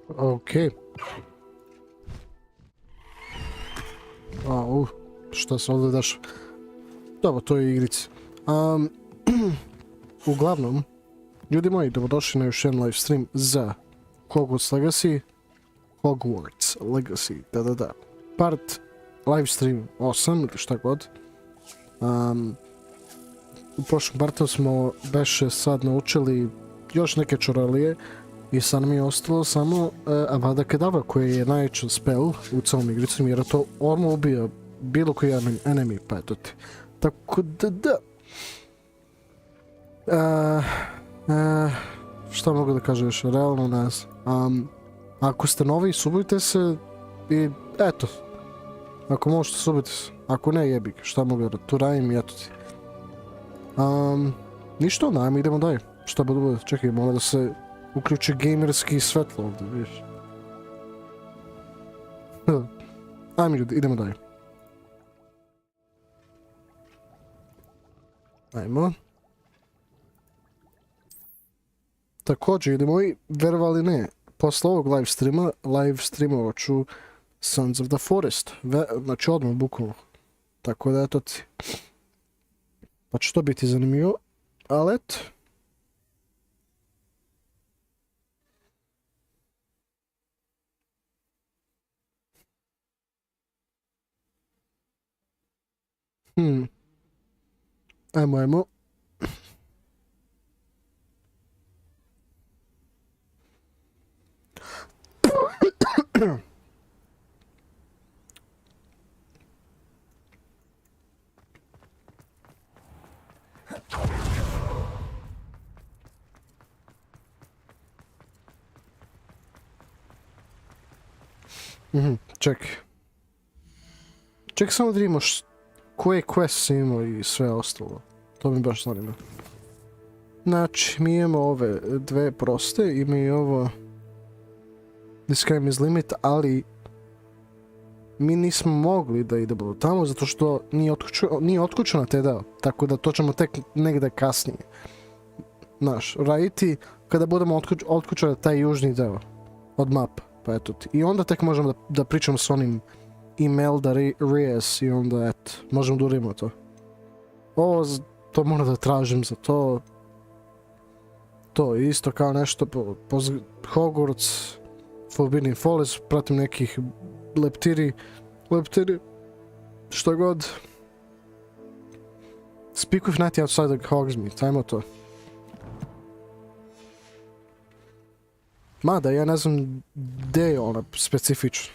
Okej. Šta se ovdje daš? Dobro, to je igrica. Uglavnom, ljudi moji, dobrodošli na još jedan live stream za Hogwarts Legacy, da. Part live stream 8 ili šta god. U prošlom partu smo beše sad naučili još neke čarolije i sad nam je ostalo samo Avada Kedavra koji je najjači spell u celom igricom jer to odmah ubija bilo koji enemy, pa eto ti. Tako da. Šta mogu da kažem još, realno nas. Ako ste novi, subujte se i eto. Ako možete, subujte se. Ako ne, jebi ga, šta mogu da tu radim i eto ti. Ništa, ajmo idemo dalje. Šta bude, čekaj, moram da se uključi gamerski svetlo ovdje, vidiš. Ajmo ljudi, idemo dalje. Ajmo. Također idemo i, verovali ne, posle ovog live streamovat ću Sons of the Forest. Znači odmah bukvalno. Tako da eto ti. Pa će to biti zanimljivo, ali eto. Ajmo. Čekaj samo da vidimo koje quest si imao i sve ostalo. To mi baš zanima. Znači, mi imamo ove dve proste, ima i ovo This game is limit, ali mi nismo mogli da idemo tamo zato što nije otkućeno te deo, tako da to ćemo tek negdje kasnije. Znaš, raditi kada budemo otkućali taj južni deo od mapa, pa eto ti. I onda tek možemo da pričamo s onim Imelda Reyes i onda eto, možemo da uradimo to. To moram da tražim za to. To je isto kao nešto po Hogwarts, Forbidden Falls, pratim nekih leptiri, što god. Speak with Natty outside the Hogsmeade, ajmo to. Mada, ja ne znam gdje je ona specifično.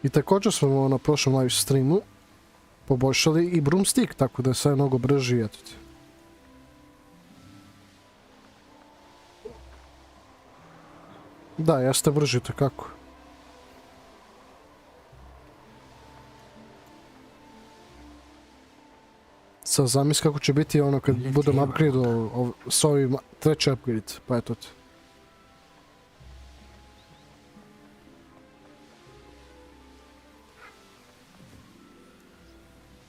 I također smo na prošlom live streamu poboljšali i broomstick, tako da je sve mnogo brži, eto ti. Da, jeste brži, to kako. Sad zamisli kako će biti ono kad budem upgrade s ovim treći upgrade, pa eto ti.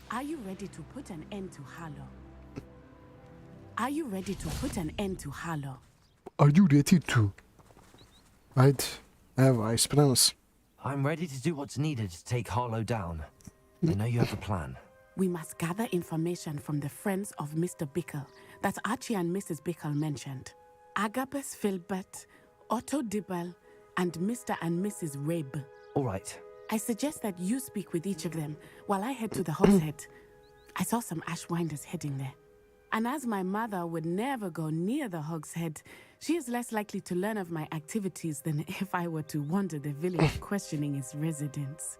Are you ready to put an end to Harlow? Are you ready to put an end to Harlow? Are you ready to? Ajde, evo, aj spreman sam. I'm ready to do what's needed to take Harlow down. I know you have a plan. We must gather information from the friends of Mr. Bickle that Archie and Mrs. Bickle mentioned. Agabus Filbert, Otto Dibble, and Mr. and Mrs. Rabe. All right. I suggest that you speak with each of them while I head to the Hog's Head. I saw some Ashwinders heading there. And as my mother would never go near the Hog's Head, she is less likely to learn of my activities than if I were to wander the village questioning its residents.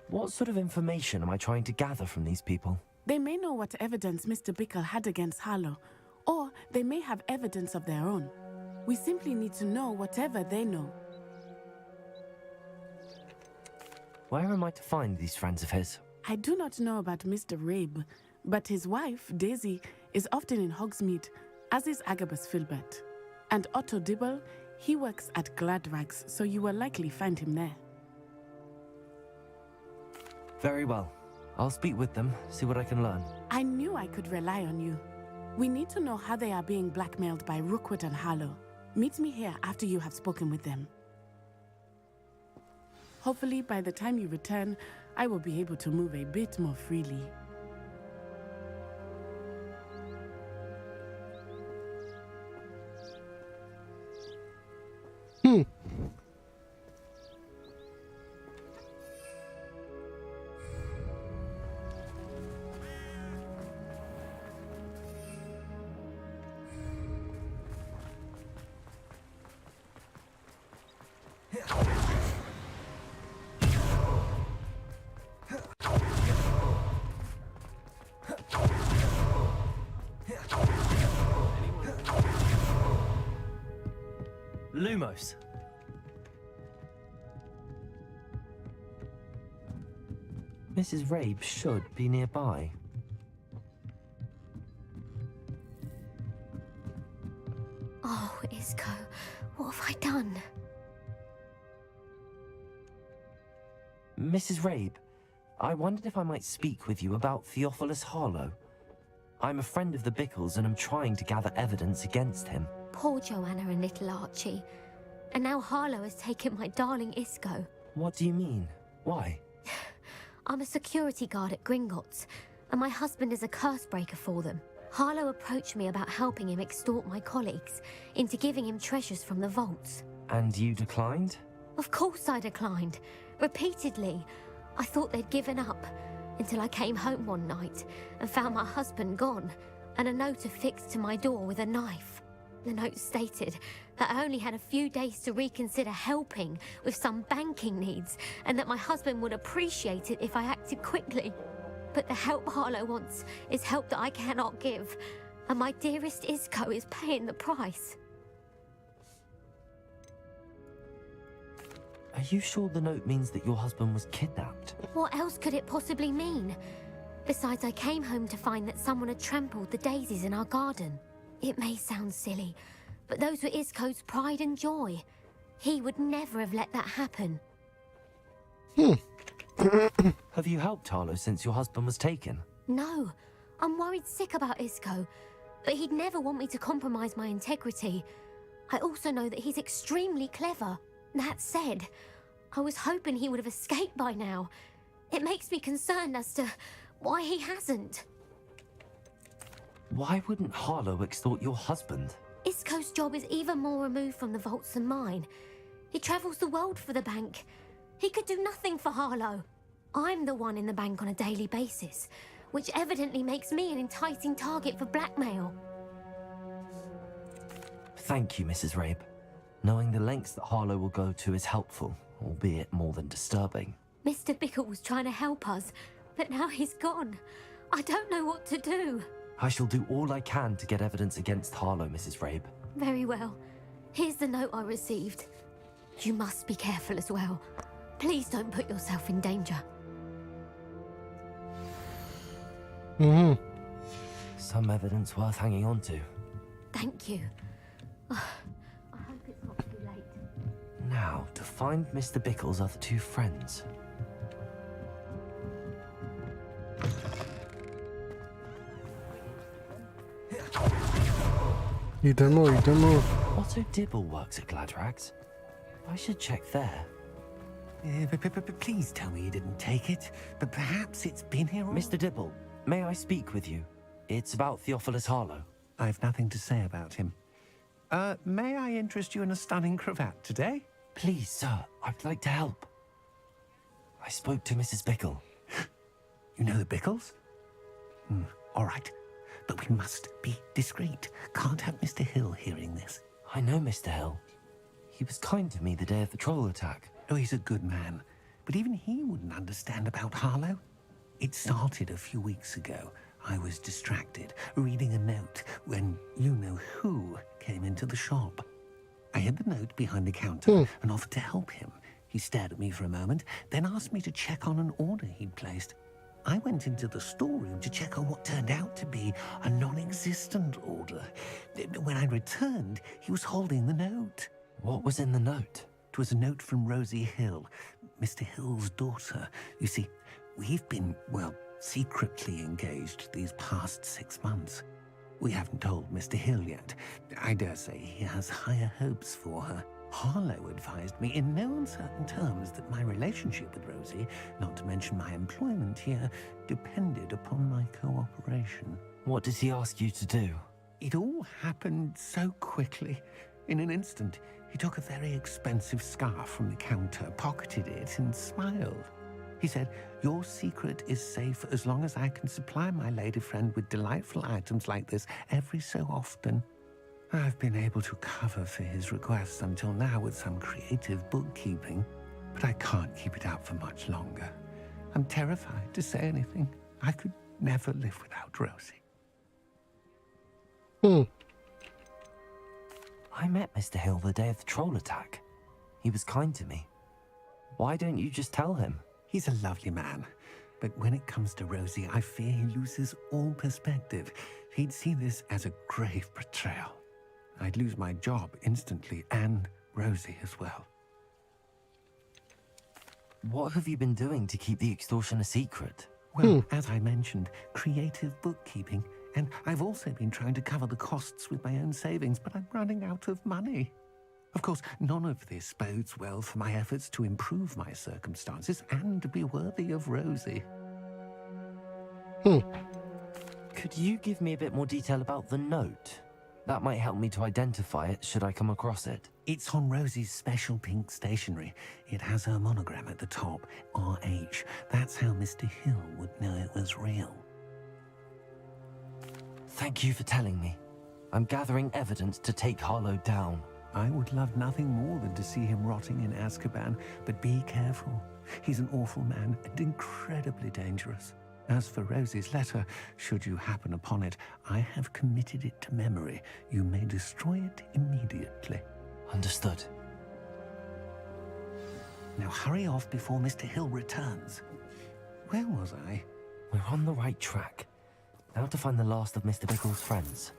What sort of information am I trying to gather from these people? They may know what evidence Mr. Bickle had against Harlow, or they may have evidence of their own. We simply need to know whatever they know. Where am I to find these friends of his? I do not know about Mr. Rabe, but his wife, Daisy, is often in Hogsmeade, as is Agabus Filbert. And Otto Dibble, he works at Gladrags, so you will likely find him there. Very well. I'll speak with them, see what I can learn. I knew I could rely on you. We need to know how they are being blackmailed by Rookwood and Harlow. Meet me here after you have spoken with them. Hopefully, by the time you return, I will be able to move a bit more freely. Lumos. Mrs. Rabe should be nearby. Oh, Isco, what have I done? Mrs. Rabe, I wondered if I might speak with you about Theophilus Harlow. I'm a friend of the Bickles and I'm trying to gather evidence against him. Poor Joanna and little Archie. And now Harlow has taken my darling Isco. What do you mean? Why? I'm a security guard at Gringotts, and my husband is a curse breaker for them. Harlow approached me about helping him extort my colleagues into giving him treasures from the vaults. And you declined? Of course I declined. Repeatedly. I thought they'd given up, until I came home one night and found my husband gone, and a note affixed to my door with a knife. The note stated that I only had a few days to reconsider helping with some banking needs, and that my husband would appreciate it if I acted quickly. But the help Harlow wants is help that I cannot give, and my dearest Isco is paying the price. Are you sure the note means that your husband was kidnapped? What else could it possibly mean? Besides, I came home to find that someone had trampled the daisies in our garden. It may sound silly, but those were Isco's pride and joy. He would never have let that happen. Have you helped Harlow since your husband was taken? No, I'm worried sick about Isco, but he'd never want me to compromise my integrity. I also know that he's extremely clever. That said, I was hoping he would have escaped by now. It makes me concerned as to why he hasn't. Why wouldn't Harlow extort your husband? Isco's job is even more removed from the vaults than mine. He travels the world for the bank. He could do nothing for Harlow. I'm the one in the bank on a daily basis, which evidently makes me an enticing target for blackmail. Thank you, Mrs. Rabe. Knowing the lengths that Harlow will go to is helpful, albeit more than disturbing. Mr. Bickle was trying to help us, but now he's gone. I don't know what to do. I shall do all I can to get evidence against Harlow, Mrs. Rabe. Very well. Here's the note I received. You must be careful as well. Please don't put yourself in danger. Some evidence worth hanging on to. Thank you. I hope it's not too late. Now, to find Mr. Bickle's other two friends. Idemo. Otto Dibble works at Gladrags. I should check there. Please tell me you didn't take it, but perhaps it's been here all... Mr. Dibble, may I speak with you? It's about Theophilus Harlow. I've nothing to say about him. May I interest you in a stunning cravat today? Please, sir, I'd like to help. I spoke to Mrs. Bickle. You know the Bickles? All right. But we must be discreet. Can't have Mr. Hill hearing this. I know Mr. Hill. He was kind to me the day of the troll attack. Oh, he's a good man. But even he wouldn't understand about Harlow. It started a few weeks ago. I was distracted, reading a note, when you-know-who came into the shop. I hid the note behind the counter and offered to help him. He stared at me for a moment, then asked me to check on an order he'd placed. I went into the storeroom to check on what turned out to be a non-existent order. When I returned, he was holding the note. What was in the note? It was a note from Rosie Hill, Mr. Hill's daughter. You see, we've been, well, secretly engaged these past 6 months. We haven't told Mr. Hill yet. I dare say he has higher hopes for her. Harlow advised me in no uncertain terms that my relationship with Rosie, not to mention my employment here, depended upon my cooperation. What did he ask you to do? It all happened so quickly. In an instant, he took a very expensive scarf from the counter, pocketed it, and smiled. He said, "Your secret is safe as long as I can supply my lady friend with delightful items like this every so often." I've been able to cover for his requests until now with some creative bookkeeping, but I can't keep it up for much longer. I'm terrified to say anything. I could never live without Rosie. I met Mr. Hill the day of the troll attack. He was kind to me. Why don't you just tell him? He's a lovely man, but when it comes to Rosie, I fear he loses all perspective. He'd see this as a grave betrayal. I'd lose my job instantly, and Rosie as well. What have you been doing to keep the extortion a secret? Well, as I mentioned, creative bookkeeping, and I've also been trying to cover the costs with my own savings, but I'm running out of money. Of course, none of this bodes well for my efforts to improve my circumstances and be worthy of Rosie. Could you give me a bit more detail about the note? That might help me to identify it should I come across it. It's on Rosie's special pink stationery. It has her monogram at the top, RH. That's how Mr. Hill would know it was real. Thank you for telling me. I'm gathering evidence to take Harlow down. I would love nothing more than to see him rotting in Azkaban, but be careful. He's an awful man and incredibly dangerous. As for Rosie's letter, should you happen upon it, I have committed it to memory. You may destroy it immediately. Understood. Now hurry off before Mr. Hill returns. Where was I? We're on the right track. Now to find the last of Mr. Bickle's friends.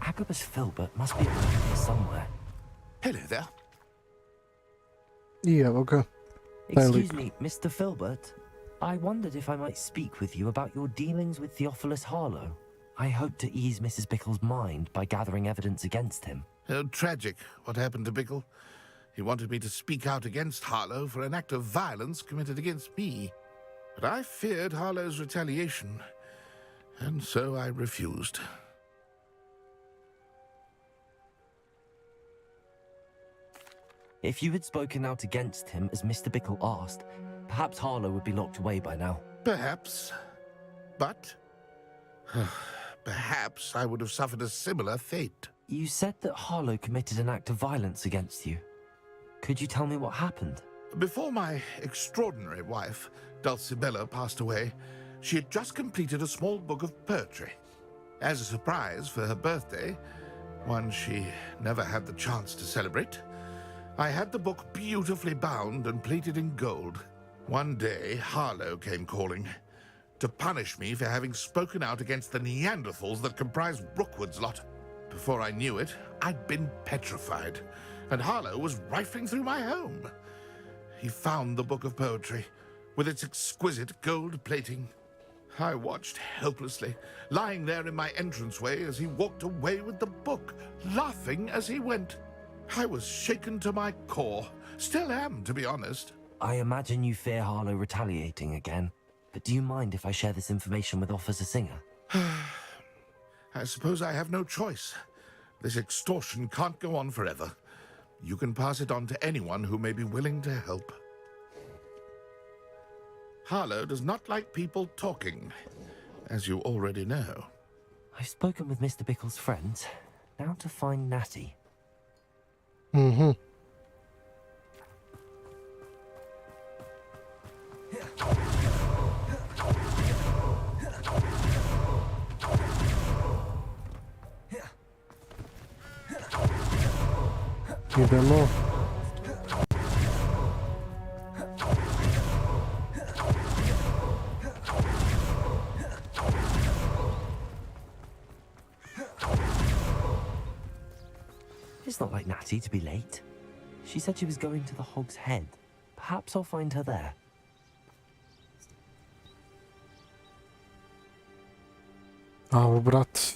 Agabus Filbert must be around here somewhere. Hello there. Yeah, okay. Excuse me, Mr. Filbert. I wondered if I might speak with you about your dealings with Theophilus Harlow. I hope to ease Mrs. Bickle's mind by gathering evidence against him. Oh, tragic what happened to Bickle. He wanted me to speak out against Harlow for an act of violence committed against me. But I feared Harlow's retaliation, and so I refused. If you had spoken out against him as Mr. Bickle asked, perhaps Harlow would be locked away by now. Perhaps. But perhaps I would have suffered a similar fate. You said that Harlow committed an act of violence against you. Could you tell me what happened? Before my extraordinary wife, Dulcibella, passed away, she had just completed a small book of poetry. As a surprise for her birthday, one she never had the chance to celebrate, I had the book beautifully bound and plated in gold. One day, Harlow came calling to punish me for having spoken out against the Neanderthals that comprised Rookwood's lot. Before I knew it, I'd been petrified, and Harlow was rifling through my home. He found the book of poetry, with its exquisite gold plating. I watched helplessly, lying there in my entranceway as he walked away with the book, laughing as he went. I was shaken to my core. Still am, to be honest. I imagine you fear Harlow retaliating again, but do you mind if I share this information with Officer Singer? I suppose I have no choice. This extortion can't go on forever. You can pass it on to anyone who may be willing to help. Harlow does not like people talking, as you already know. I've spoken with Mr. Bickle's friends. Now to find Natty. Idemo. It's not like Natty to be late. She said she was going to the Hog's Head. Perhaps I'll find her there. Au, brat.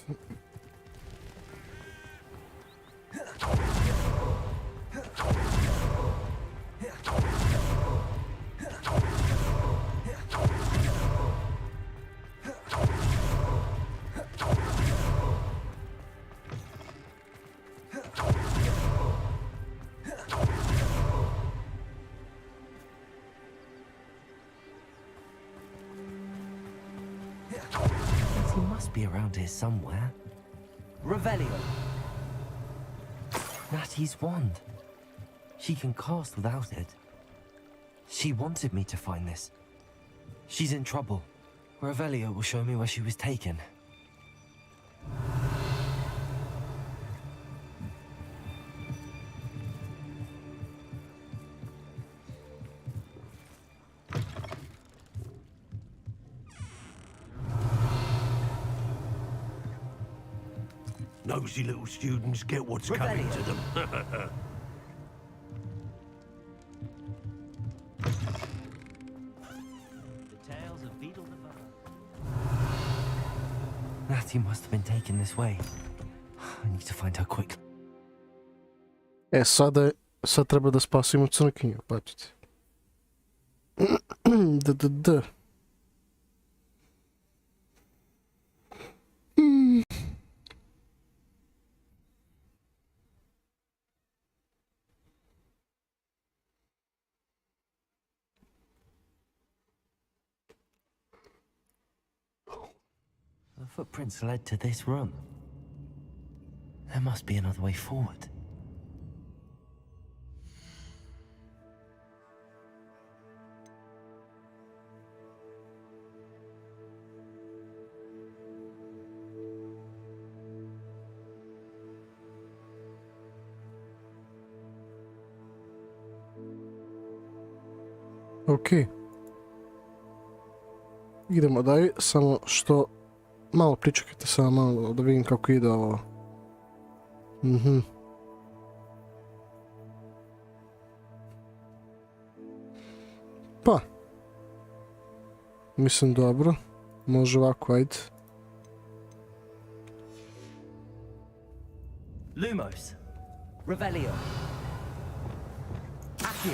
He must be around here somewhere. Revelio. Natty's wand. She can cast without it. She wanted me to find this. She's in trouble. Revelio will show me where she was taken. Nosy little students get what's coming to them. Natty must have been taken this way. I need to find her quickly. Sad treba da spasimo crnkinju, pačite. D. The footprints led to this room. There must be another way forward. Ok. Idemo dalje, samo što... Malo pričekajte samo malo da vidim kako ide ovo. Pa. Mislim dobro. Može ovako, ajde. Lumos. Revelio. Accio.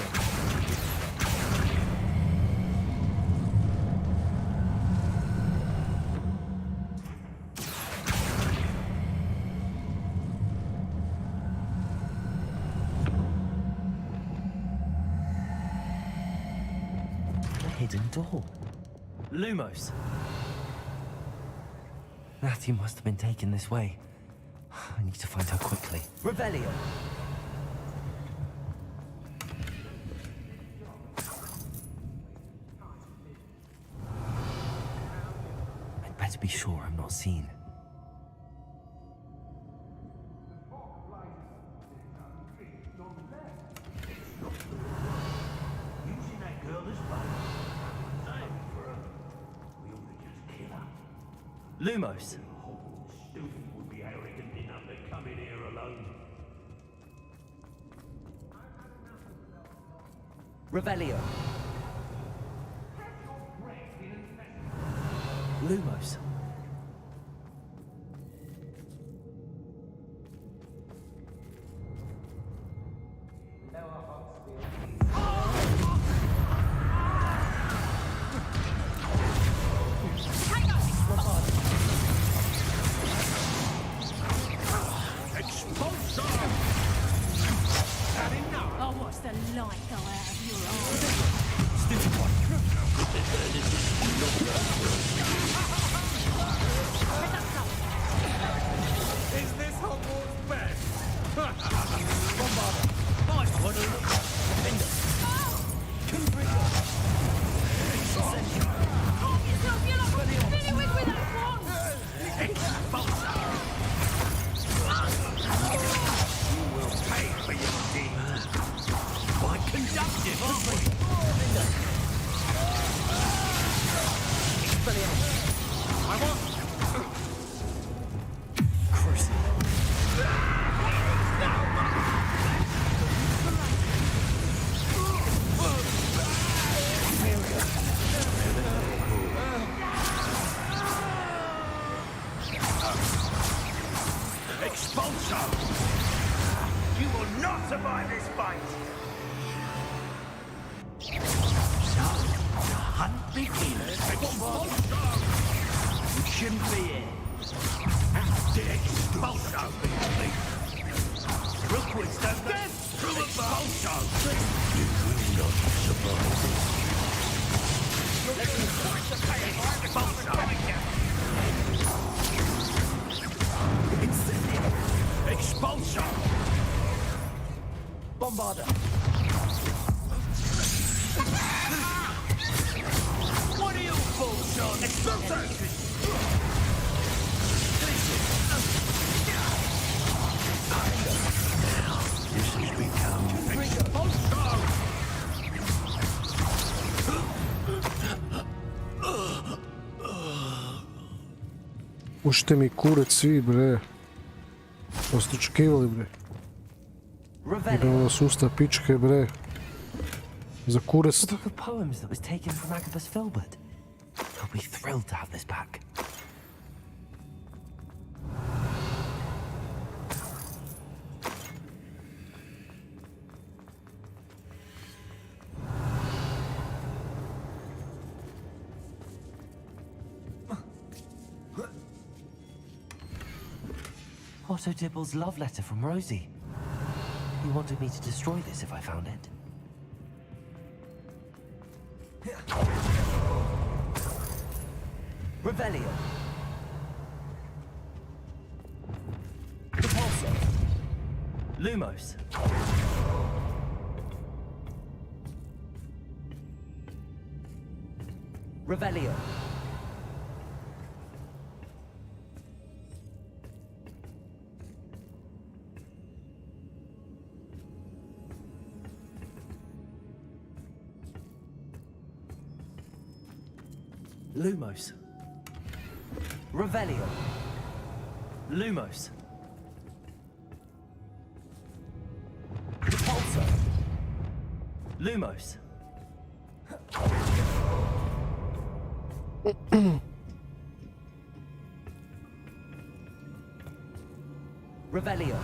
Hidden door. Lumos. Natty must have been taken this way. I need to find her quickly. Revelio. I'd better be sure I'm not seen. Lumos. Student would be arrogant enough to come in here alone. Revelio. Lumos. Oh, what's the light go out of your eyes? Is this Hogwarts best? Nice one, Calm yourself, you're not spinning with that wand! You will pay for your deeds. survive this fight. Hunt begins. You shouldn't be here. Expulso. Rookwoods don't go through a expulso. You could not survive. Expulso. Expulso. Bombarder. What are you fools on? Expulso. This has become expulso. Ušte mi kurac svi, bre. Pa ste očekivali, bre. Idemo na sustav pičke, bre. Za kurac. The book of poems that was taken from Agabus Filbert. He'll be thrilled to have this back. Otto Dibble's love letter from Rosie. He wanted me to destroy this if I found it. Revelio. Repulsor. Lumos. Revelio. Lumos. Revelio. Lumos. Repulsor. Lumos. Revelio.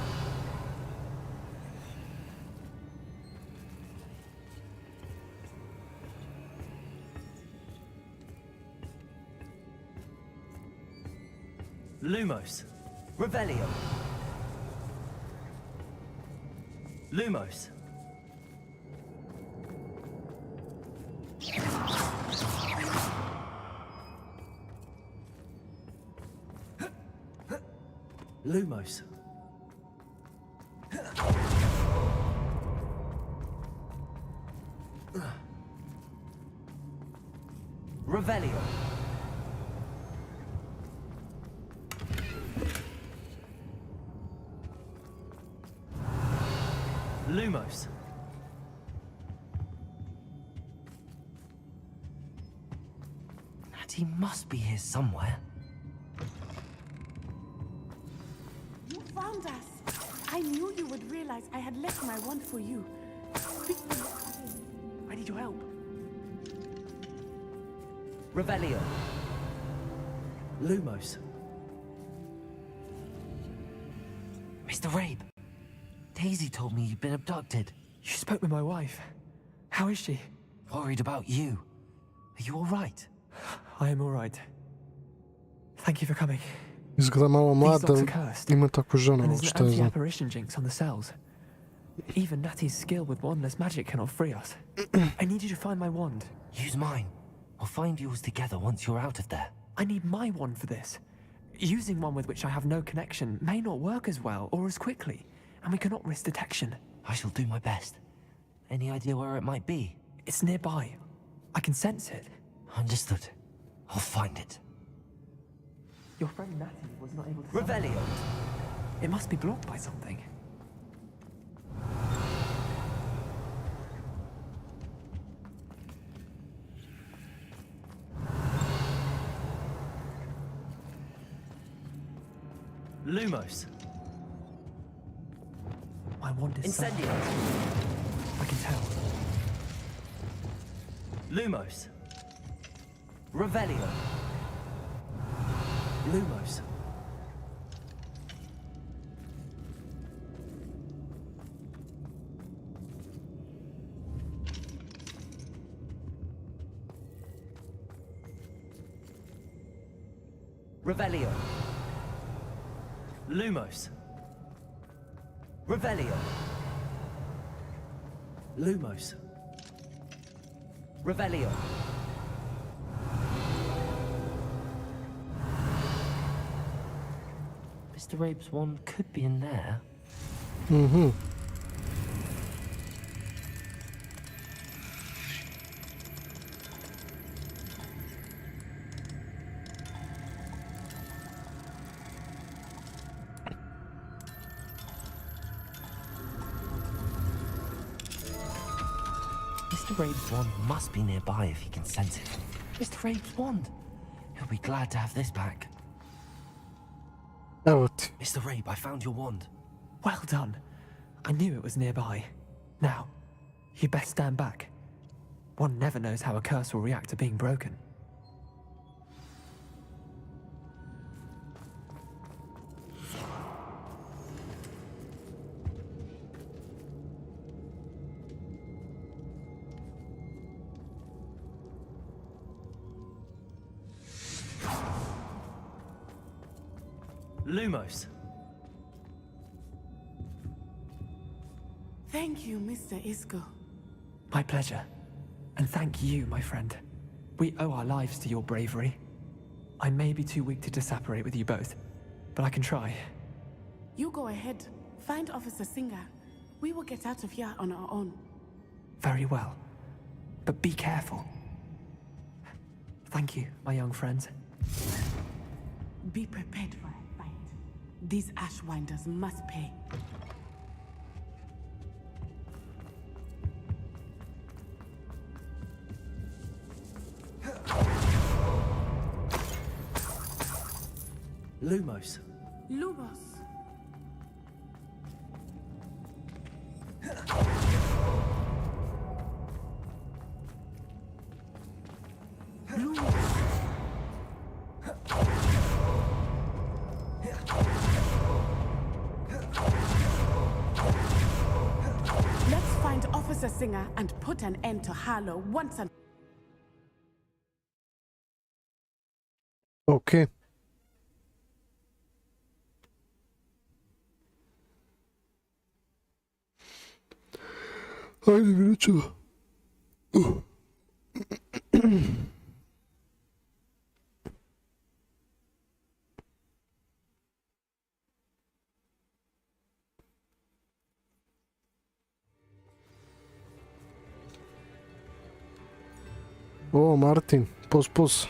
Lumos. Revelio. Lumos. Lumos. Revelio. Lumos. Natty must be here somewhere. You found us. I knew you would realize I had left my wand for you. I need your help. Revelio. Lumos. Mr. Rabe. Daisy told me you'd been abducted. You spoke with my wife. How is she? Worried about you. Are you all right? I am all right. Thank you for coming. Izgleda malo These mlada, locks are cursed. ima takvu ženu, And ali there's šta an je znam. anti-apparition jinx on the cells. Even Natty's skill with wandless magic cannot free us. I need you to find my wand. Use mine. We'll find yours together once you're out of there. I need my wand for this. Using one with which I have no connection may not work as well or as quickly, and we cannot risk detection. I shall do my best. Any idea where it might be? It's nearby. I can sense it. Understood. I'll find it. Your friend Natty was not able to... Revelio. It must be blocked by something. Lumos. My wand is Incendio. I can tell. Lumos. Revelio. Lumos. Revelio. Lumos. Revelio. Lumos. Revelio. Mr. Rabe's wand could be in there. Mhm. Mr. Rabe's wand must be nearby if he can sense it. Mr. Rabe's wand! He'll be glad to have this back. Evo ti. Mr. Rabe, I found your wand. Well done. I knew it was nearby. Now, you best stand back. One never knows how a curse will react to being broken. Lumos. Thank you, Mr. Isco. My pleasure. And thank you, my friend. We owe our lives to your bravery. I may be too weak to disapparate with you both, but I can try. You go ahead. Find Officer Singer. We will get out of here on our own. Very well. But be careful. Thank you, my young friends. Be prepared for a fight. These Ashwinders must pay. Lumos. Lubos. Let's find Officer Singer and put an end to Harlow once and... Ok. Ajde, vidjet ćemo. O, Martin, pus.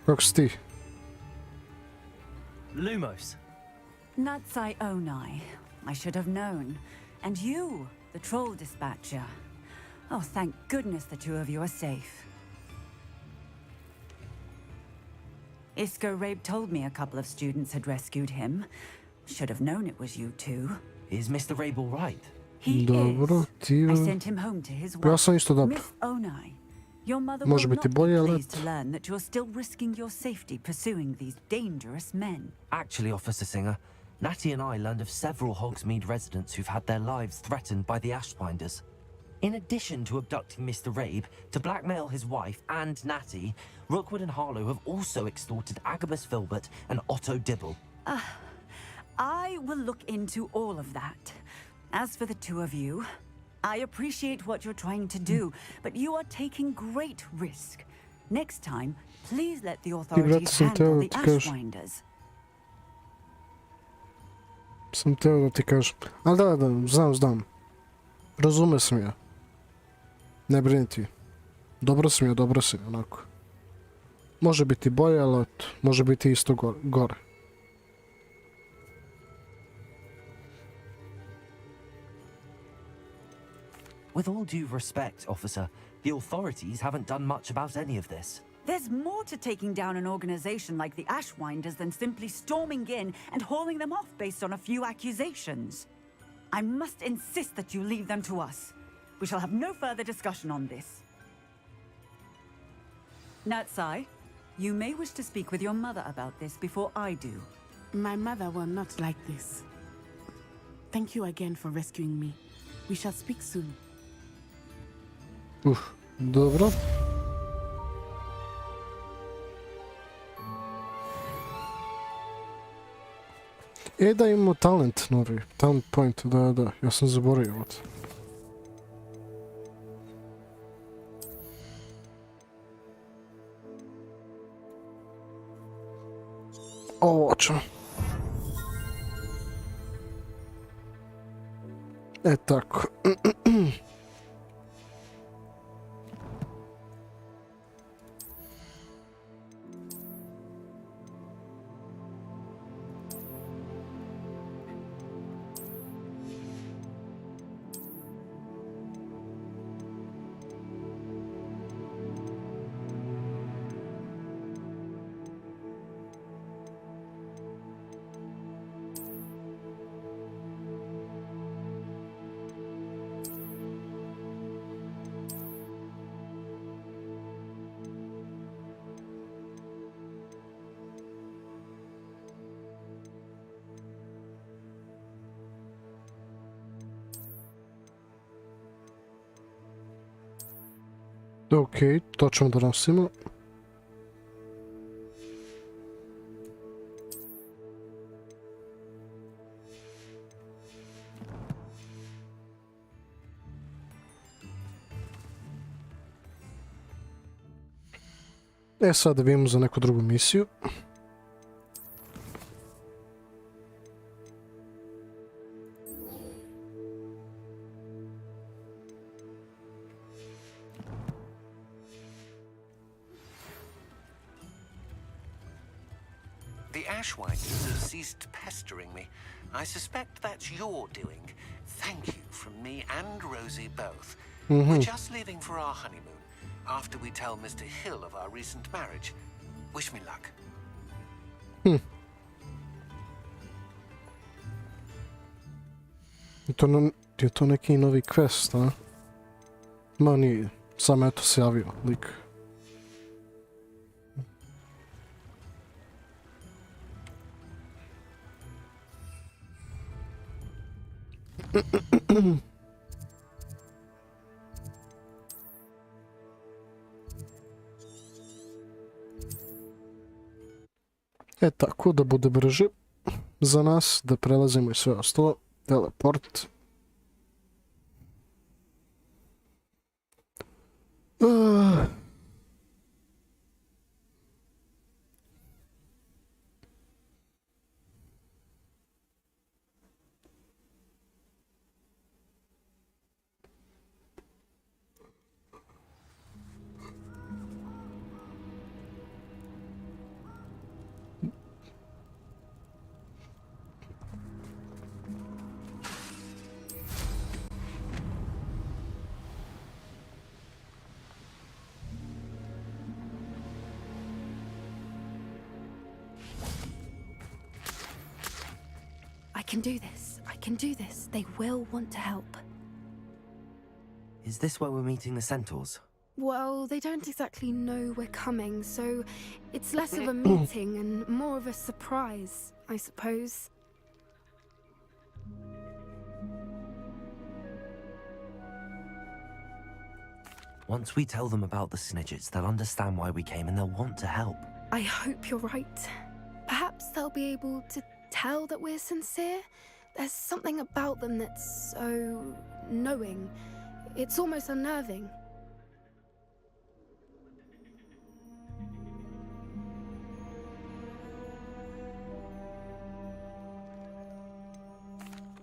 Kako si ti? Lumos. Natsai Onai. I should have known. And you, the troll dispatcher. Oh, thank goodness the two of you are safe. Isco Rabe told me a couple of students had rescued him. Should have known it was you two. Is Mr. Rabe all right? He Dobro, is. ti... I sent him home to his Ja wife, sam isto dobro. Miss Onai. Your mother Može will biti not bolje, be ali pleased to learn that you're still risking your safety pursuing these dangerous men. Actually, Officer Singer, Natty and I learned of several Hogsmeade residents who've had their lives threatened by the Ashwinders. In addition to abducting Mr. Rabe to blackmail his wife and Natty, Rookwood and Harlow have also extorted Agabus Filbert and Otto Dibble. I will look into all of that. As for the two of you, I appreciate what you're trying to do, but you are taking great risk. Next time, please let the authorities handle the Ashwinders. Sam teo da ti kažem. Ali da, znam. Razume sam ja. Ne brini ti. Dobro sam ja, onako. Može biti bolje, ali može biti isto gore. With all due respect, officer, the authorities haven't done much about any of this. There's more to taking down an organization like the Ashwinders than simply storming in and hauling them off based on a few accusations. I must insist that you leave them to us. We shall have no further discussion on this. Natsai, you may wish to speak with your mother about this before I do. My mother will not like this. Thank you again for rescuing me. We shall speak soon. Dobro. Da imamo talent novi. Talent point, da. Ja sam zaboravio ovo. Ovo ćemo. Tako. Ok, to ćemo da nosimo. Sad da vidimo za neku drugu misiju. The Ashwinders have ceased pestering me. I suspect that's your doing. Thank you from me and Rosie both. We're just leaving for our honeymoon, after we tell Mr. Hill of our recent marriage. Wish me luck. Je to neki novi quest, a? Ma nije, sam eto se javio lik. Tako da bude brže za nas, da prelazimo i sve ostalo. Teleport. I can do this. They will want to help. Is this where we're meeting the centaurs? Well, they don't exactly know we're coming, so it's less of a meeting and more of a surprise, I suppose. Once we tell them about the Snidgets, they'll understand why we came and they'll want to help. I hope you're right. Perhaps they'll be able to tell that we're sincere. There's something about them that's so knowing. It's almost unnerving.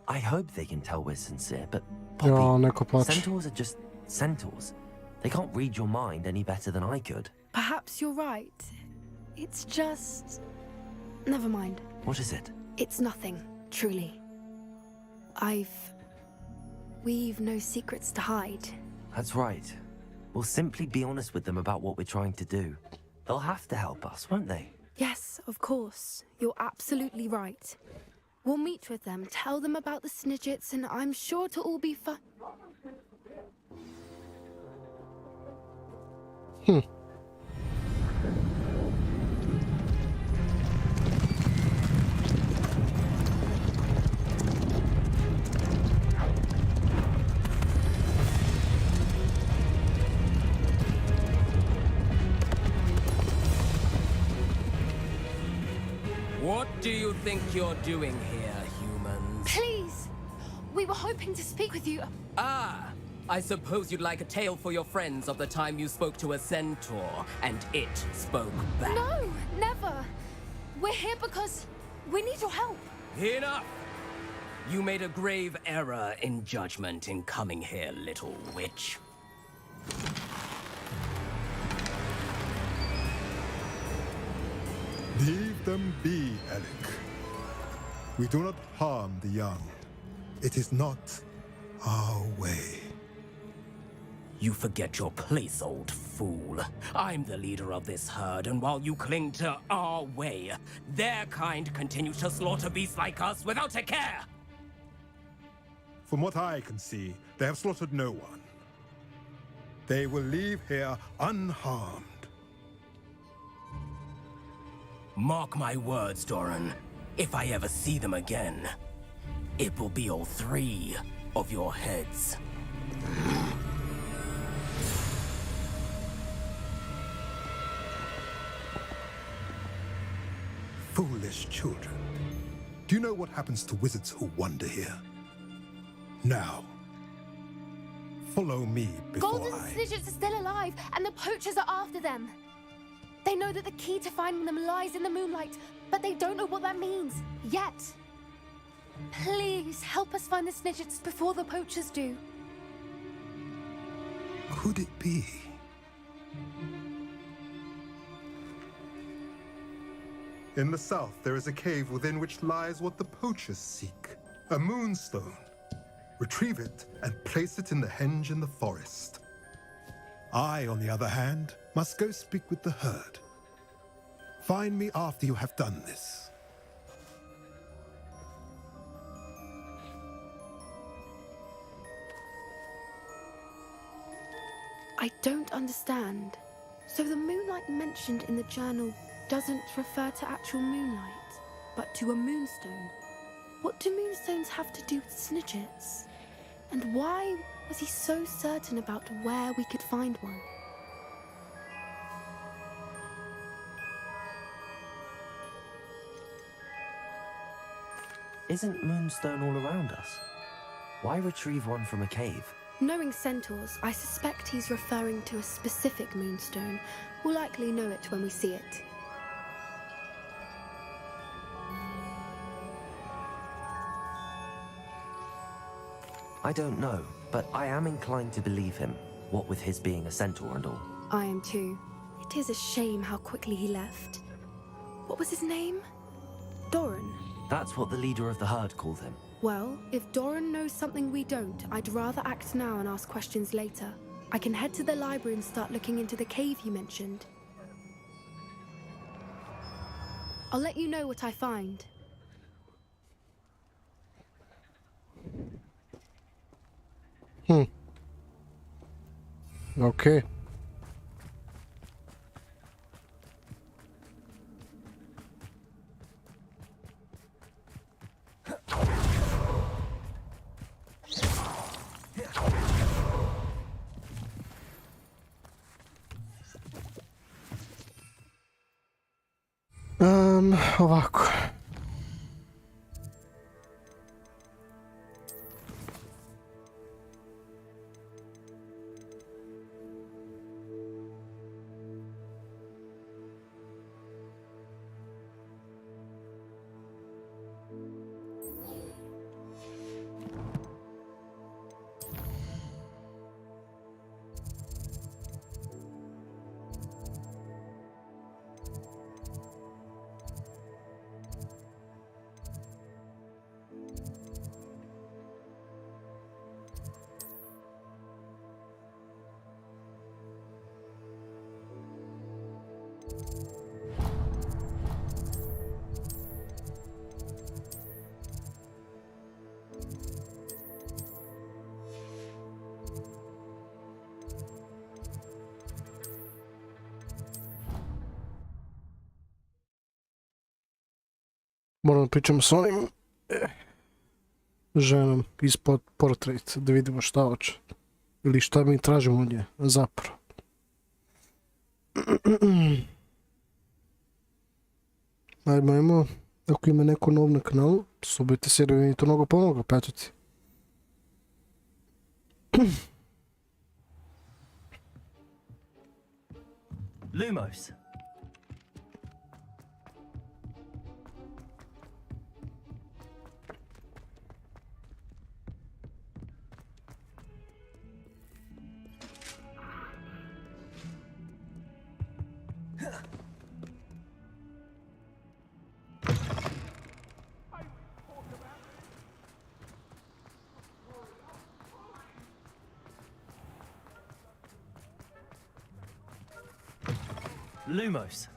I hope they can tell we're sincere, but Poppy, centaurs are just centaurs. They can't read your mind any better than I could. Perhaps you're right. It's just... Never mind. What is it? It's nothing, truly. We've no secrets to hide. That's right. We'll simply be honest with them about what we're trying to do. They'll have to help us, won't they? Yes, of course. You're absolutely right. We'll meet with them, tell them about the Snidgets, and I'm sure it'll all be fun. What do you think you're doing here? We were hoping to speak with you. Ah, I suppose you'd like a tale for your friends of the time you spoke to a centaur and it spoke back. No, never. We're here because we need your help. Enough! You made a grave error in judgment in coming here, little witch. Leave them be, Alec. We do not harm the young. It is not our way. You forget your place, old fool. I'm the leader of this herd, and while you cling to our way, their kind continues to slaughter beasts like us without a care! From what I can see, they have slaughtered no one. They will leave here unharmed. Mark my words, Doran. If I ever see them again, it will be all 3 of your heads. Foolish children. Do you know what happens to wizards who wander here? Now, follow me before Golden Snidgets are still alive, and the poachers are after them. They know that the key to finding them lies in the moonlight, but they don't know what that means, yet. Please, help us find the Snidgets before the poachers do. Could it be? In the south, there is a cave within which lies what the poachers seek. A moonstone. Retrieve it and place it in the henge in the forest. I, on the other hand, must go speak with the herd. Find me after you have done this. I don't understand. So the moonlight mentioned in the journal doesn't refer to actual moonlight, but to a moonstone. What do moonstones have to do with Snidgets? And why was he so certain about where we could find one? Isn't Moonstone all around us? Why retrieve one from a cave? Knowing centaurs, I suspect he's referring to a specific moonstone. We'll likely know it when we see it. I don't know, but I am inclined to believe him, what with his being a centaur and all. I am too. It is a shame how quickly he left. What was his name? Doran. That's what the leader of the herd called him. Well, if Doran knows something we don't, I'd rather act now and ask questions later. I can head to the library and start looking into the cave you mentioned. I'll let you know what I find. Okay. Ovako. Moram da pričam s onim ženom ispod portret, da vidimo šta hoće. Ili šta mi tražimo od nje, zapravo. Ajmo, ako ima neko nov na kanalu, subite se jer mi to mnogo pomoga, pa eto ti. Lumos. Lumos.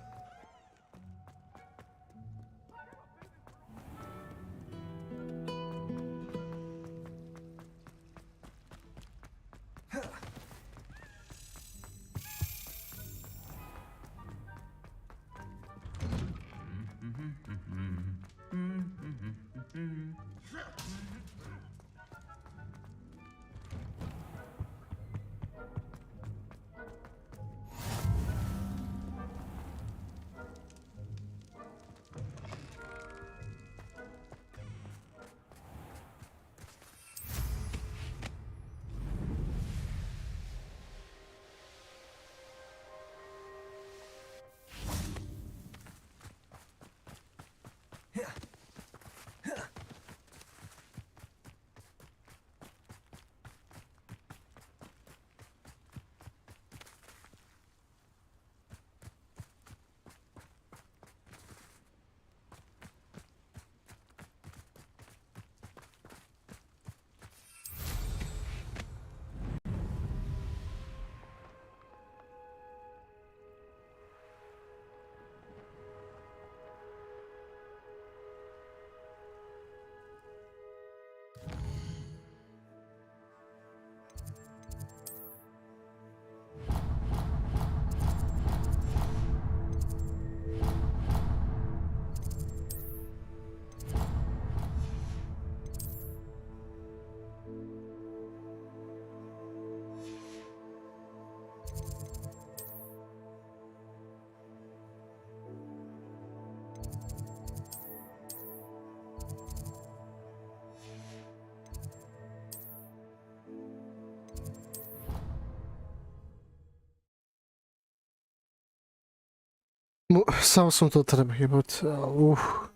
Samo sam to treba jebati.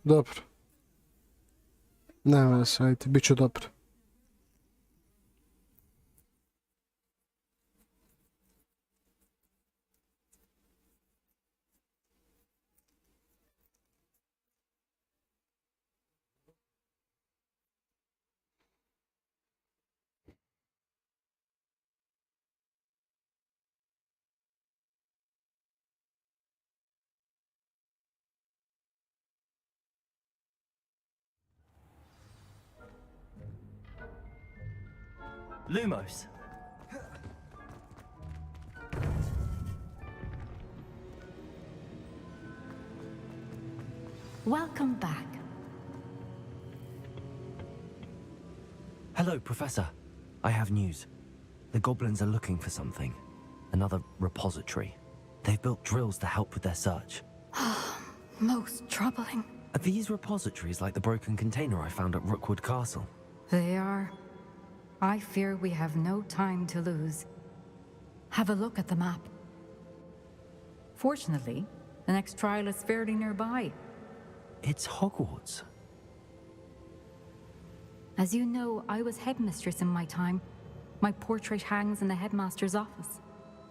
Dobro. Nema veze, ajde, bit će dobro. Lumos. Welcome back. Hello, Professor. I have news. The goblins are looking for something. Another repository. They've built drills to help with their search. Most troubling. Are these repositories like the broken container I found at Rookwood Castle? They are. I fear we have no time to lose. Have a look at the map. Fortunately, the next trial is fairly nearby. It's Hogwarts. As you know, I was headmistress in my time. My portrait hangs in the headmaster's office.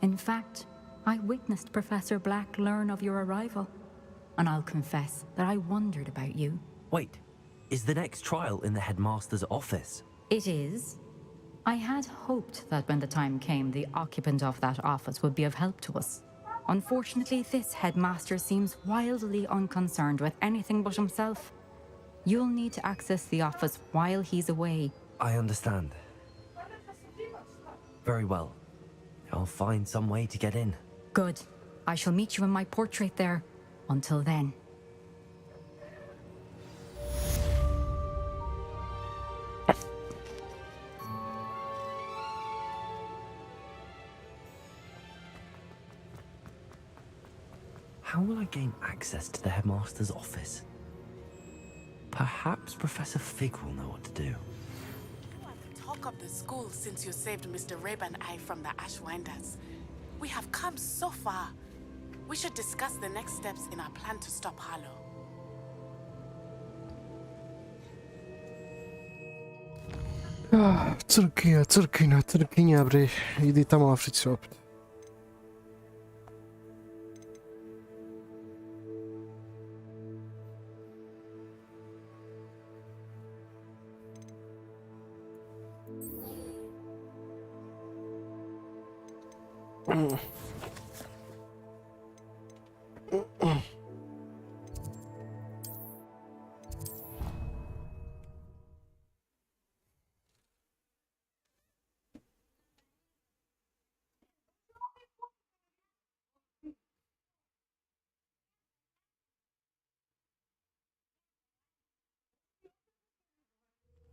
In fact, I witnessed Professor Black learn of your arrival. And I'll confess that I wondered about you. Wait, is the next trial in the headmaster's office? It is. I had hoped that when the time came, the occupant of that office would be of help to us. Unfortunately, this headmaster seems wildly unconcerned with anything but himself. You'll need to access the office while he's away. I understand. Very well. I'll find some way to get in. Good. I shall meet you in my portrait there. Until then. How will I gain access to the headmaster's office? Perhaps Professor Fig will know what to do. At the top talk of the school since you saved Mr. Rabe and I from the Ashwinders. We have come so far. We should discuss the next steps in our plan to stop Harlow. Crkinja, bre. Idi tamo u Africi opet.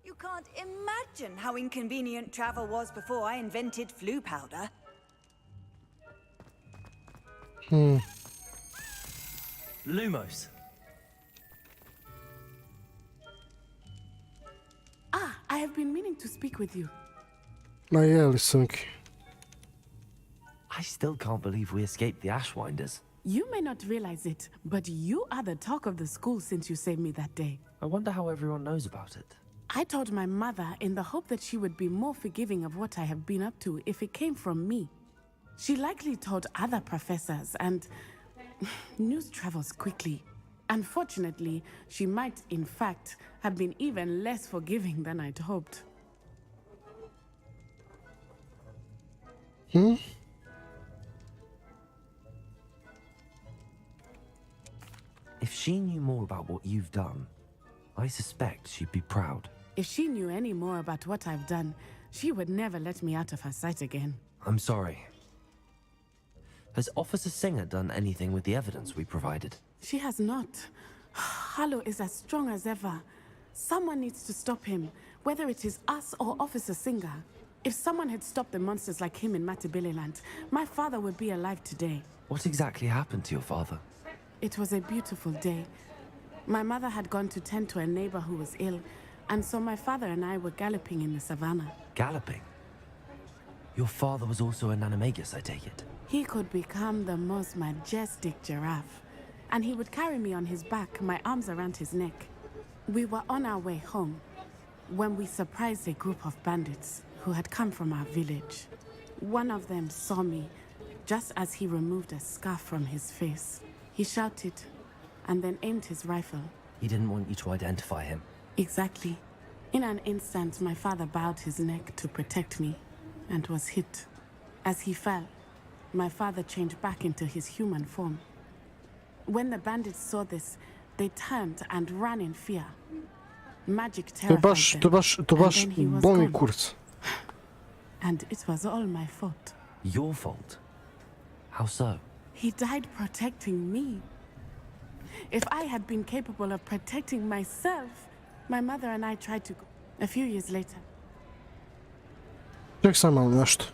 You can't imagine how inconvenient travel was before I invented flu powder. Lumos. Ah, I have been meaning to speak with you. Ma je li, sunki? I still can't believe we escaped the Ashwinders. You may not realize it, but you are the talk of the school since you saved me that day. I wonder how everyone knows about it. I told my mother in the hope that she would be more forgiving of what I have been up to if it came from me. She likely told other professors, and news travels quickly. Unfortunately, she might, in fact, have been even less forgiving than I'd hoped. If she knew more about what you've done, I suspect she'd be proud. If she knew any more about what I've done, she would never let me out of her sight again. I'm sorry. Has Officer Singer done anything with the evidence we provided? She has not. Harlow is as strong as ever. Someone needs to stop him, whether it is us or Officer Singer. If someone had stopped the monsters like him in Matabeleland, my father would be alive today. What exactly happened to your father? It was a beautiful day. My mother had gone to tend to a neighbor who was ill, and so my father and I were galloping in the savannah. Galloping? Your father was also an animagus, I take it? He could become the most majestic giraffe, and he would carry me on his back, my arms around his neck. We were on our way home when we surprised a group of bandits who had come from our village. One of them saw me just as he removed a scarf from his face. He shouted and then aimed his rifle. He didn't want you to identify him. Exactly. In an instant, my father bowed his neck to protect me and was hit. As he fell, my father changed back into his human form. When the bandits saw this, they turned and ran in fear. Magic terrified them, and then he was bolni gone. kurac. And it was all my fault. Your fault? How so? He died protecting me. If I had been capable of protecting myself, my mother and I tried to go. A few years later. Ček sam malo nešto.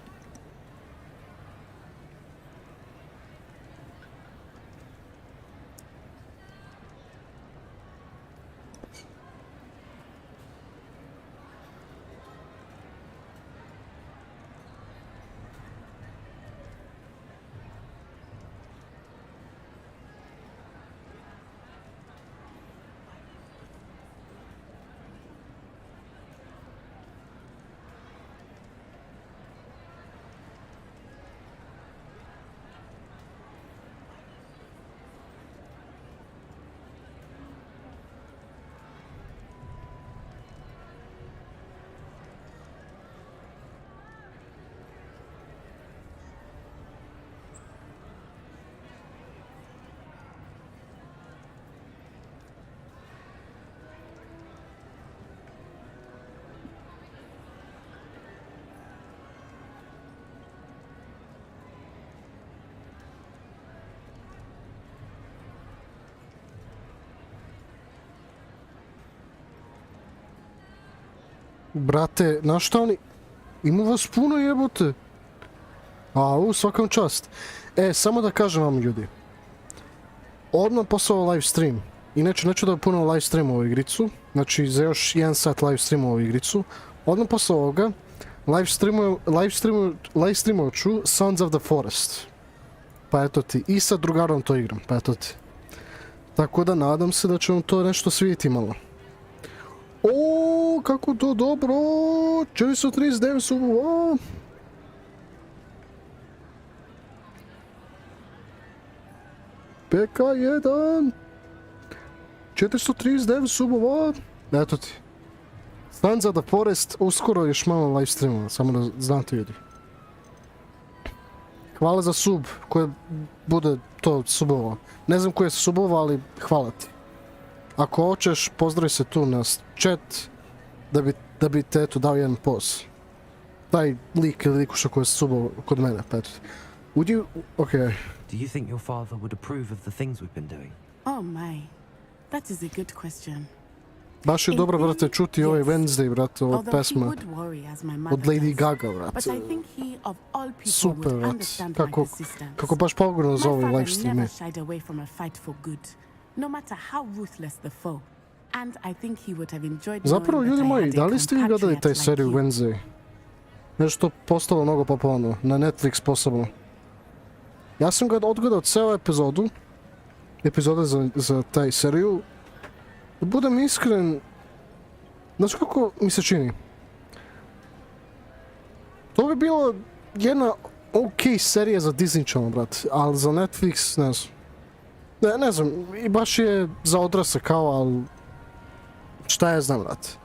Brate, znaš šta oni... Ima vas puno jebote. A, svakom čast. Samo da kažem vam ljudi. Odmah posao live stream. Inače, neću da puno live stream u ovu igricu. Znači, za još 1 sat live stream u ovu igricu. Odmah posao ovoga live streamovat ću Sons of the Forest. Pa eto ti, i sa drugarom to igram, pa eto ti. Tako da nadam se da će vam to nešto svidjeti malo. O, kako to dobro! 439 subova! PK1! 439 subova! Eto ti. Sons of the Forest, uskoro još malo live streamova, samo da znate ljudi. Hvala za sub, koje bude to subova. Ne znam koje su subova, ali hvala ti. Ako hoćeš, pozdravi se tu na chat, da bi te eto dao jedan post. Taj lik ili likuša koji je subova kod mene, pa eto. Would you... Okay. Do you think your father would approve of the things we've been doing? Oh my, that is a good question. Baš je dobro, brate, čuti ovaj Wednesday, brate, ova pesma od Lady Gaga, brate. Super, brate. Kako baš pogledno za ovaj live stream je. Zapravo, ljudi moji, da li ste vi gledali taj seriju Wednesday? Nešto postalo mnogo popularno, na Netflix posebno. Ja sam ga odgledao ceo epizode za taj seriju. Da budem iskren, znaš kako mi se čini? To bi bilo jedna ok serija za Disney Channel, brat, ali za Netflix, ne znam. Ne znam, i baš je za odrasle kao, ali šta ja znam, brat.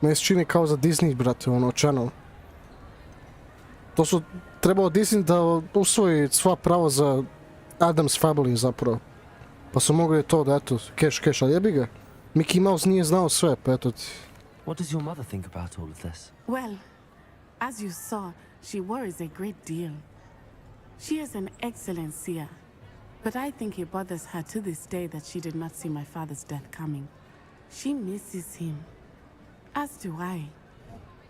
Meni se čini kao za Disney, brate, ono, channel. To su trebalo Disney da usvoji sva prava za Addams Family zapravo. Pa su mogli to da eto, cash, ali jebi ga. Mickey Mouse nije znao sve, pa eto ti. What does your mother think about all of this? Well, as you saw, she worries a great deal. She is an excellent seer, but I think it bothers her to this day that she did not see my father's death coming. She misses him, as do I.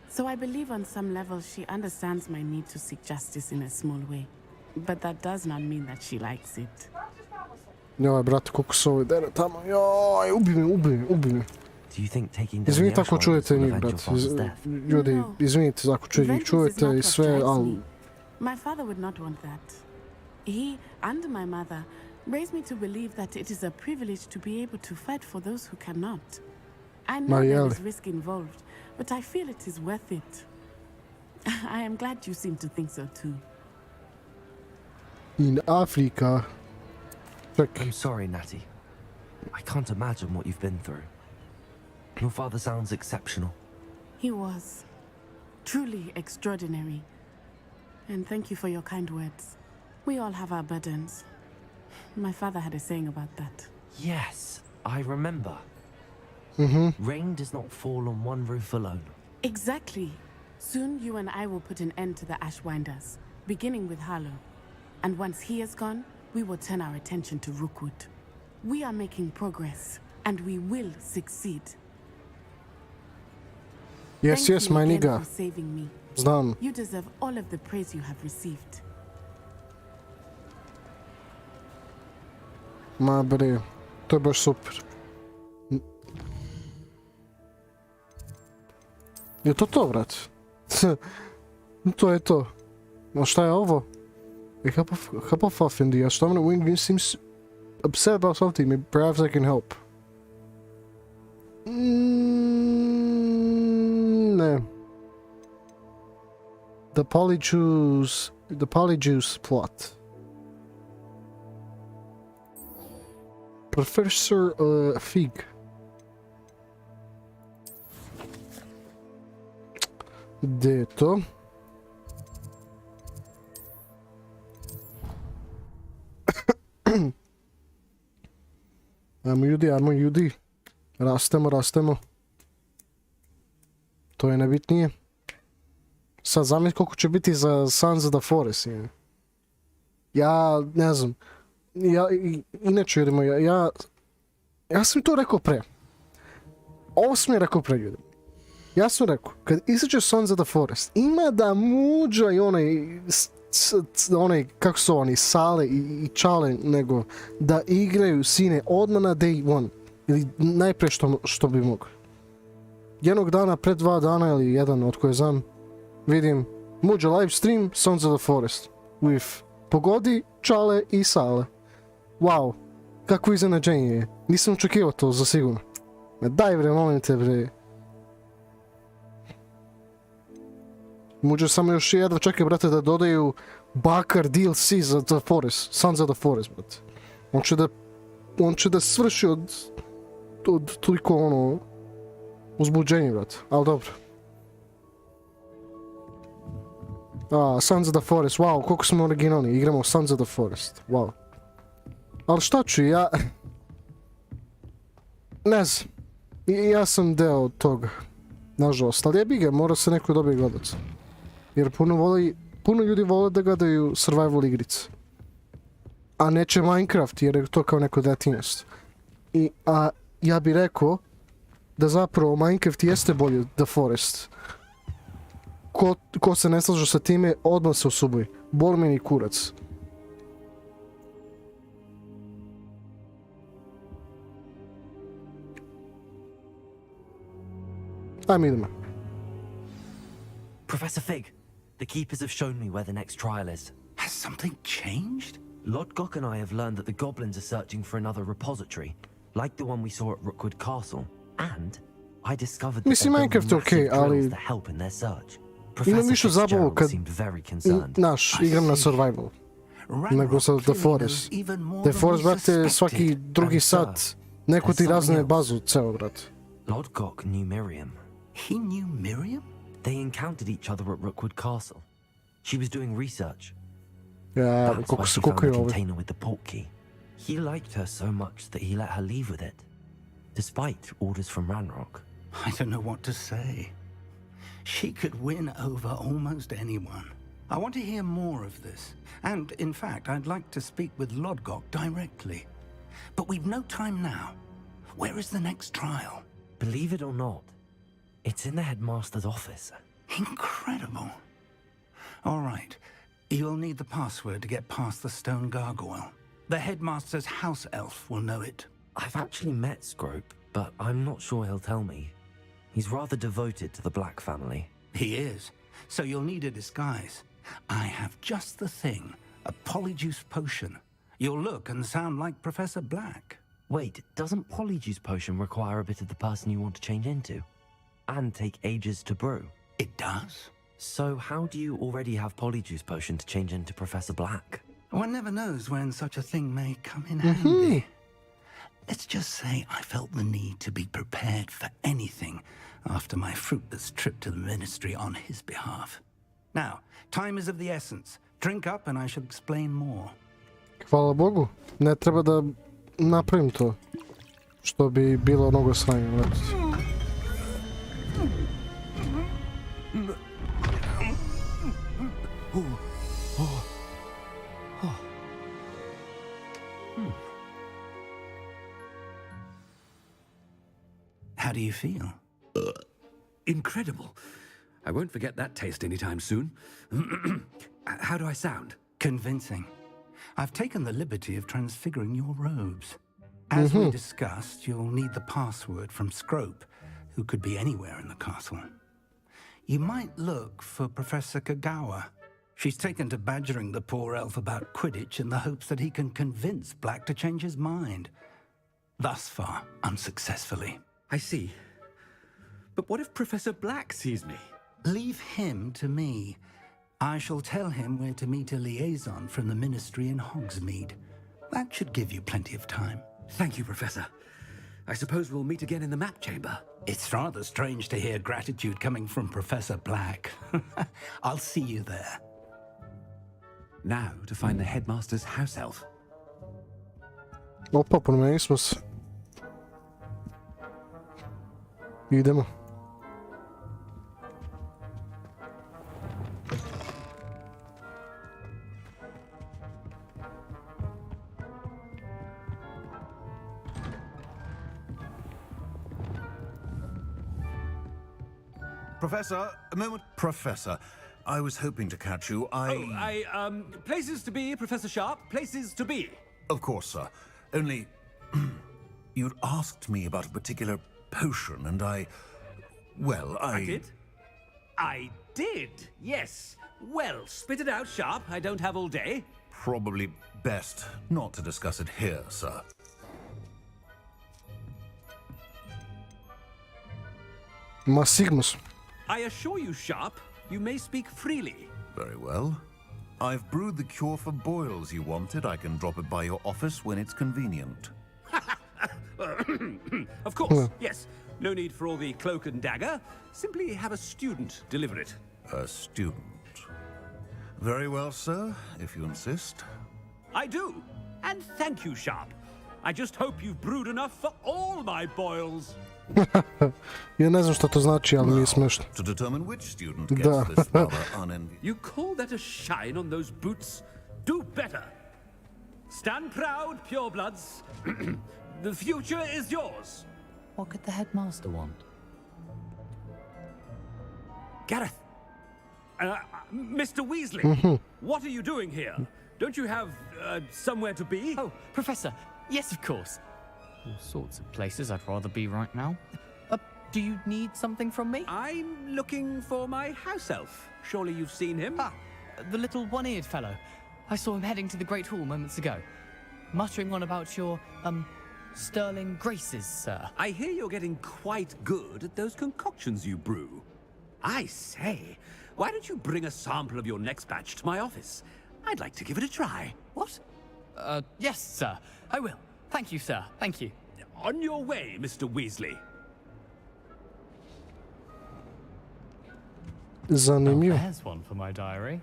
So I believe on some level she understands my need to seek justice in a small way. But that does not mean that she likes it. Joj, brate, koliko su ovi dene tamo, joj, ubi me. Izvinite ako čujete njih, brate, ljudi, izvinite ako čujete i sve, ali... My father would not want that. He and my mother raised me to believe that it is a privilege to be able to fight for those who cannot. I know there is risk involved, but I feel it is worth it. I am glad you seem to think so too. In Africa... I'm sorry, Natty. I can't imagine what you've been through. Your father sounds exceptional. He was. Truly extraordinary. And thank you for your kind words. We all have our burdens. My father had a saying about that. Yes, I remember. Rain does not fall on one roof alone. Exactly. Soon you and I will put an end to the Ashwinders, beginning with Harlow. And once he is gone, we will turn our attention to Rookwood. We are making progress, and we will succeed. Yes, my nigga. For saving me. Znam. You deserve all of the praise you have received. Ma bre, to je baš super. Je to, brat? To je to. A šta je ovo? Hufflepuff in the astronomer wing seems upset about something. Perhaps I can help. Ne. The Polyjuice plot. Professor Fig. Gdje je to? Ajmo ljudi. Rastemo. To je nebitnije. Sad zamisli koliko će biti za Sons of the Forest. Ja ne znam. Inače ljudima, ja sam to rekao pre. Ovo sam je rekao pre ljudima. Ja sam rekao, kad izađe Sons of the Forest, ima da muđa i onaj, kako su oni, Sale i Čale, nego da igraju sine odmah na day one. Ili najprije što bi mogli. Jednog dana, pred 2 dana ili jedan od koje znam, vidim Muđa Lajv Strim, Sons of the Forest. With Pogodi, Čale i Sale. Wow, kako iznenađenje je. Nisam očekivao to za sigurno. Daj bre, molim te bre. Muđa samo još jedva čekaj, brate, da dodaju Bakar DLC za The Forest. Sons of the Forest, brate. On će da svrši od toliko ono uzbuđenje, brate. Ali dobro. Sons of the Forest, wow, koliko smo originalni. Igramo Sons of the Forest, wow. Ali šta ću, ja... Ne znam. Ja sam deo toga. Nažalost, ali jebi ga, mora se neko dobije gledac. Jer puno ljudi vole da gledaju survival igrice. A neće Minecraft, jer je to kao neko detinjstvo. A ja bih rekao da zapravo Minecraft jeste bolji od The Forest. Ko se ne slaže sa time, odmah se usubuj. Boli meni kurac. Ajme idemo. Professor Fig, the keepers have shown me where the next trial is. Has something changed? Lodgok and I have learned that the goblins are searching for another repository, like the one we saw at Rookwood Castle. And I discovered that Mislim, Minecraft je okej, ali... to help in their search. Imam više zabavu kad igram na survival. Nego sa The Forest. The Forest, brate, svaki drugi sat neko ti razne bazu ceo, brate. Lodgok knew Miriam. He knew Miriam? They encountered each other at Rookwood Castle. She was doing research. Ja, That's why she found the container with the port key. He liked her so much that he let her leave with it, despite orders from Ranrock. I don't know what to say. She could win over almost anyone. I want to hear more of this. And, in fact, I'd like to speak with Lodgok directly. But we've no time now. Where is the next trial? Believe it or not, it's in the headmaster's office. Incredible. All right. You'll need the password to get past the stone gargoyle. The headmaster's house elf will know it. I've actually met Scrope, but I'm not sure he'll tell me. He's rather devoted to the Black family. He is. So you'll need a disguise. I have just the thing. A polyjuice potion. You'll look and sound like Professor Black. Wait, doesn't Polyjuice Potion require a bit of the person you want to change into? And take ages to brew? It does. So how do you already have Polyjuice Potion to change into Professor Black? One never knows when such a thing may come in handy. Let's just say I felt the need to be prepared for anything after my fruitless trip to the ministry on his behalf. Now, time is of the essence. Drink up and I shall explain more. Hvala Bogu, ne treba da napravim to, što bi bilo mnogo sranje. How do you feel? Incredible. I won't forget that taste anytime soon. How do I sound? Convincing. I've taken the liberty of transfiguring your robes. As we discussed, you'll need the password from Scrope, who could be anywhere in the castle. You might look for Professor Kagawa. She's taken to badgering the poor elf about Quidditch in the hopes that he can convince Black to change his mind. Thus far, unsuccessfully. I see. But what if Professor Black sees me? Leave him to me. I shall tell him where to meet a liaison from the ministry in Hogsmeade. That should give you plenty of time. Thank you, Professor. I suppose we'll meet again in the map chamber. It's rather strange to hear gratitude coming from Professor Black. I'll see you there. Now to find the headmaster's house elf. Opa, promenili smo se. Idemo. Professor, a moment. Professor, I was hoping to catch you. Places to be, Professor Sharp. Places to be. Of course, sir. Only, you'd asked me about a particular potion, and I did? I did, yes. Well, spit it out sharp. I don't have all day. Probably best not to discuss it here, sir. Ma Sigmus. I assure you, Sharp, you may speak freely. Very well. I've brewed the cure for boils you wanted. I can drop it by your office when it's convenient. Of course, yes. No need for all the cloak and dagger. Simply have a student deliver it. A student. Very well, sir, if you insist. I do. And thank you, Sharp. I just hope you've brewed enough for all my boils. Ja ne znam što to znači, ali mi je smešno. To determine which student gets this rather unenviable. You call that a shine on those boots? Do better. Stand proud, purebloods. The future is yours. What could the headmaster want? Gareth. Mr. Weasley. What are you doing here? Don't you have somewhere to be? Oh, Professor. Yes, of course. All sorts of places I'd rather be right now. Do you need something from me? I'm looking for my house elf. Surely you've seen him? Ah, the little one-eared fellow. I saw him heading to the Great Hall moments ago. Muttering on about your, sterling graces, sir. I hear you're getting quite good at those concoctions you brew. I say, why don't you bring a sample of your next batch to my office? I'd like to give it a try. What? Yes, sir. I will. Thank you, sir. Thank you. On your way, Mr. Weasley. Zanimljivo. There's one for my diary.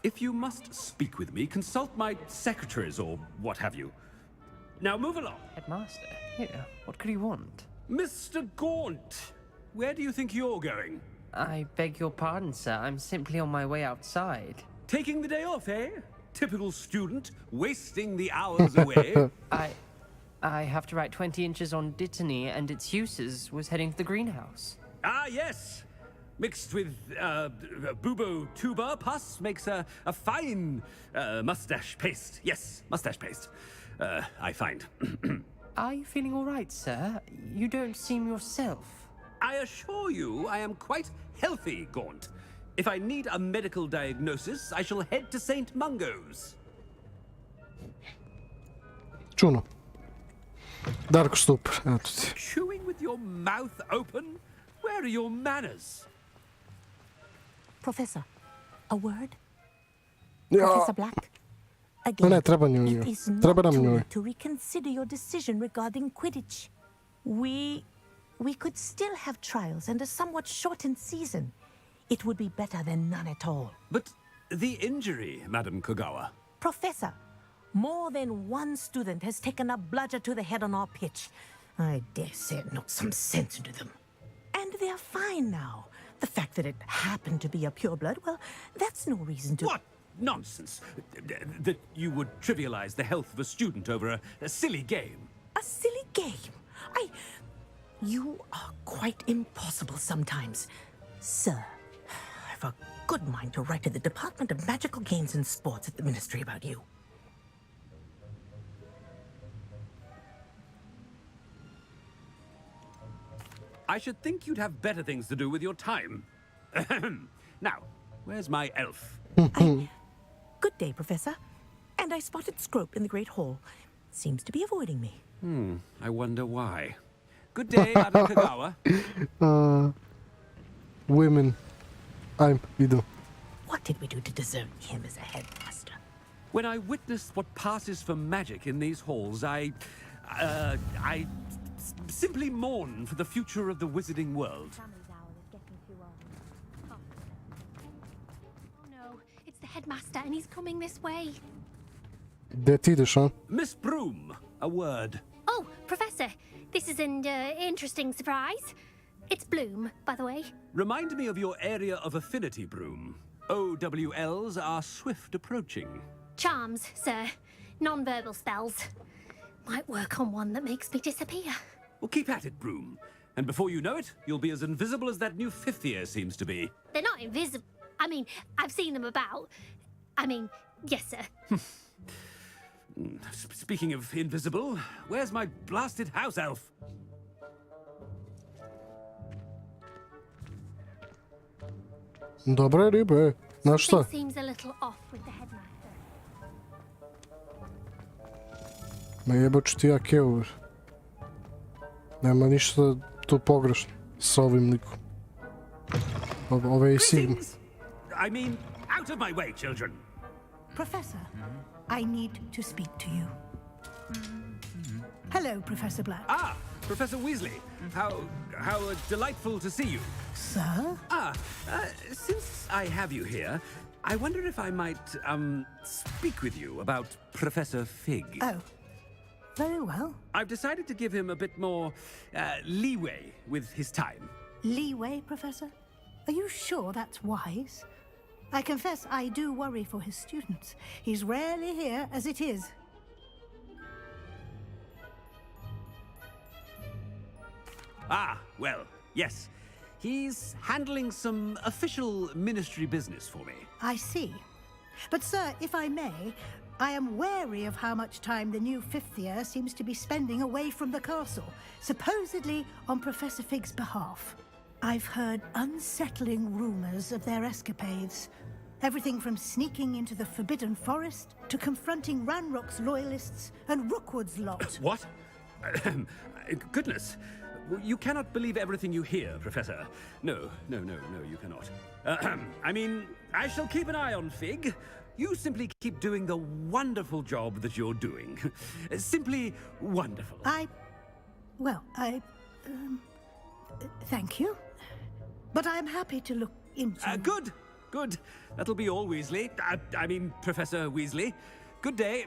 If you must speak with me, consult my secretaries or what have you. Now move along. Headmaster? Here, what could he want? Mr. Gaunt, where do you think you're going? I beg your pardon, sir. I'm simply on my way outside. Taking the day off, eh? Typical student, wasting the hours away. I have to write 20 inches on Dittany and its uses. Was heading to the greenhouse. Ah, yes. Mixed with bubo tuber pus makes a fine mustache paste. Yes, mustache paste. I find. Are you feeling all right, sir? You don't seem yourself. I assure you I am quite healthy, Gaunt. If I need a medical diagnosis, I shall head to St. Mungo's. Čuno. Dark stup, eto ti. Chewing with your mouth open? Where are your manners? Professor, a word? Ja. Professor Black? No ne, treba nju. It is not Treba nam too nju. late to reconsider your decision regarding Quidditch. We could still have trials and a somewhat shortened season. It would be better than none at all. But the injury, Madam Kogawa. Professor, more than one student has taken a bludger to the head on our pitch. I dare say it knocked some sense into them. And they're fine now. The fact that it happened to be a pureblood, well, that's no reason to... What nonsense! That you would trivialize the health of a student over a silly game. A silly game? You are quite impossible sometimes. Sir, I've a good mind to write to the Department of Magical Games and Sports at the Ministry about you. I should think you'd have better things to do with your time. Now, where's my elf? Good day, Professor. And I spotted Scrope in the Great Hall. Seems to be avoiding me. I wonder why. Good day, Madam Kogawa. Women. Idu. What did we do to deserve him as a headmaster? When I witness what passes for magic in these halls, I simply mourn for the future of the wizarding world. Oh no, it's the headmaster and he's coming this way. Gdje ti ideš, a? Miss Broom, a word. Oh, Professor, this is an interesting surprise. It's Bloom, by the way. Remind me of your area of affinity, Broom. OWLs are swift approaching. Charms, sir. Non-verbal spells. Might work on one that makes me disappear. Well, keep at it, Broom. And before you know it, you'll be as invisible as that new fifth year seems to be. They're not invisible. I mean, I've seen them about. I mean, yes, sir. Speaking of invisible, where's my blasted house elf? Dobre ribe. Znaš šta? Seems a little off with the headmaster. Ma jeboću ti ja keur. Nema ništa tu pogrešno s ovim likom. Ove je sigma. I mean, out of my way, children. Professor, I need to speak to you. Hello, Professor Black. Ah, Professor Weasley. How delightful to see you. Sir? Since I have you here, I wonder if I might, speak with you about Professor Fig. Oh, very well. I've decided to give him a bit more, leeway with his time. Leeway, Professor? Are you sure that's wise? I confess I do worry for his students. He's rarely here as it is. Ah, well, yes. He's handling some official ministry business for me. I see. But, sir, if I may, I am wary of how much time the new fifth year seems to be spending away from the castle, supposedly on Professor Fig's behalf. I've heard unsettling rumors of their escapades. Everything from sneaking into the Forbidden Forest to confronting Ranrock's loyalists and Rookwood's lot. What? Goodness. You cannot believe everything you hear, Professor. No, you cannot. I mean, I shall keep an eye on Fig. You simply keep doing the wonderful job that you're doing. Simply wonderful. Thank you. But I'm happy to look into... Good. That'll be all, Weasley. I mean, Professor Weasley. Good day.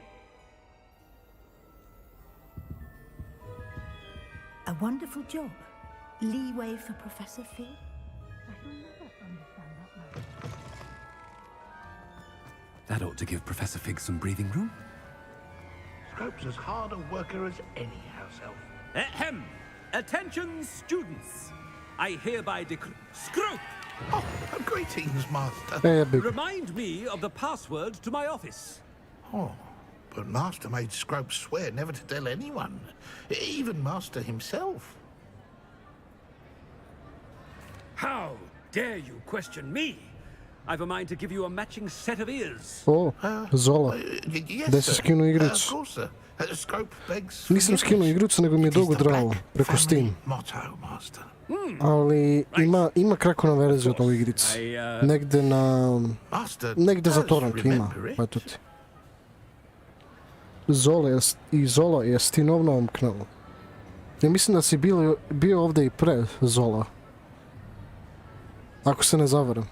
A wonderful job. Leeway for Professor Fig? I shall never understand that man. That ought to give Professor Fig some breathing room. Scrope's as hard a worker as any house elf. Ahem! Attention, students! I hereby decree... Scrope! Oh, greetings, Master. Remind me of the password to my office. Oh, but Master made Scrope swear never to tell anyone, even Master himself. How dare you question me? I've a mind to give you a matching set of ears. O, Zola. Gde si skinuo igricu? Nisam skinuo igricu, nego mi je dugo dravo, preko Steam. Ali ima krakona verzija od ove igrice. Negde za torrent ima, eto ti. Zola je Stinovno omknalo. Ja mislim da si bio ovdje i pre Zola. Ako se ne zavaram.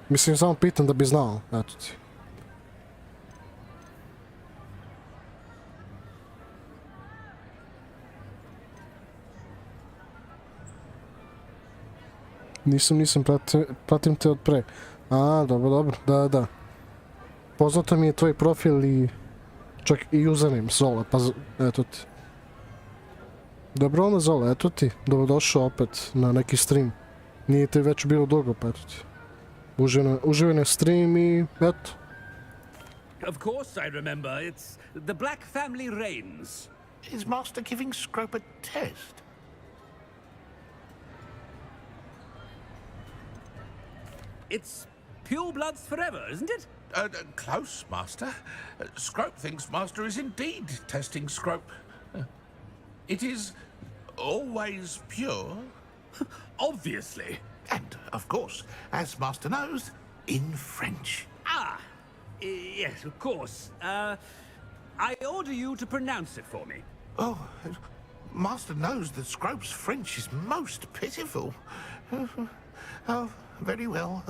Mislim, samo pitam da bi znao, eto ti. Nisam, pratim te od pre. A, dobro, da. Poznato mi je tvoj profil i čak i username Zola, pa eto ti. Dobro, Zola, eto ti, dobrodošao opet na neki stream. Nije ti već bilo dugo, pa eto ti. Uživaj na stream i eto. Of course I remember. It's the Black family reigns. Is Master giving Scrope a test? It's pure bloods forever, isn't it? Close, Master. Scrope thinks Master is indeed testing Scrope. It is always pure. Obviously. And, of course, as Master knows, in French. Ah, yes, of course. I order you to pronounce it for me. Oh, Master knows that Scrope's French is most pitiful. Oh, very well.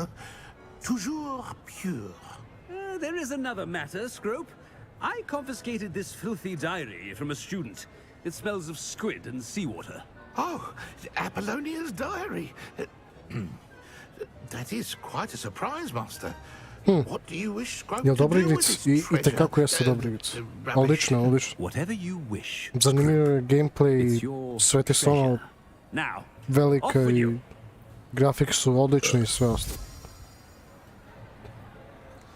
Toujours pure. There is another matter, Scrope. I confiscated this filthy diary from a student. It smells of squid and seawater. Oh, Apollonia's diary. That is quite a surprise, Master. What do you wish Scrope to do with this treasure? Itekako jeste dobra igrica. Odlično. Zanimljiv je gameplay, sve ti stvarno velika i grafik su odlični i sve ostalo.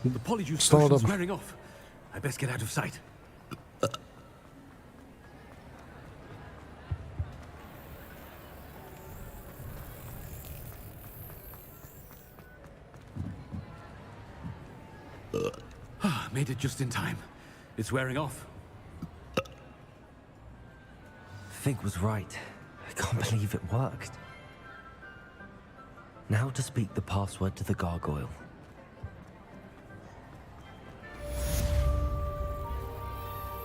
The polyjuice Stalo potion's dobro. wearing off. I best get out of sight. Made it just in time. It's wearing off. Fig was right. I can't believe it worked. Now to speak the password to the gargoyle.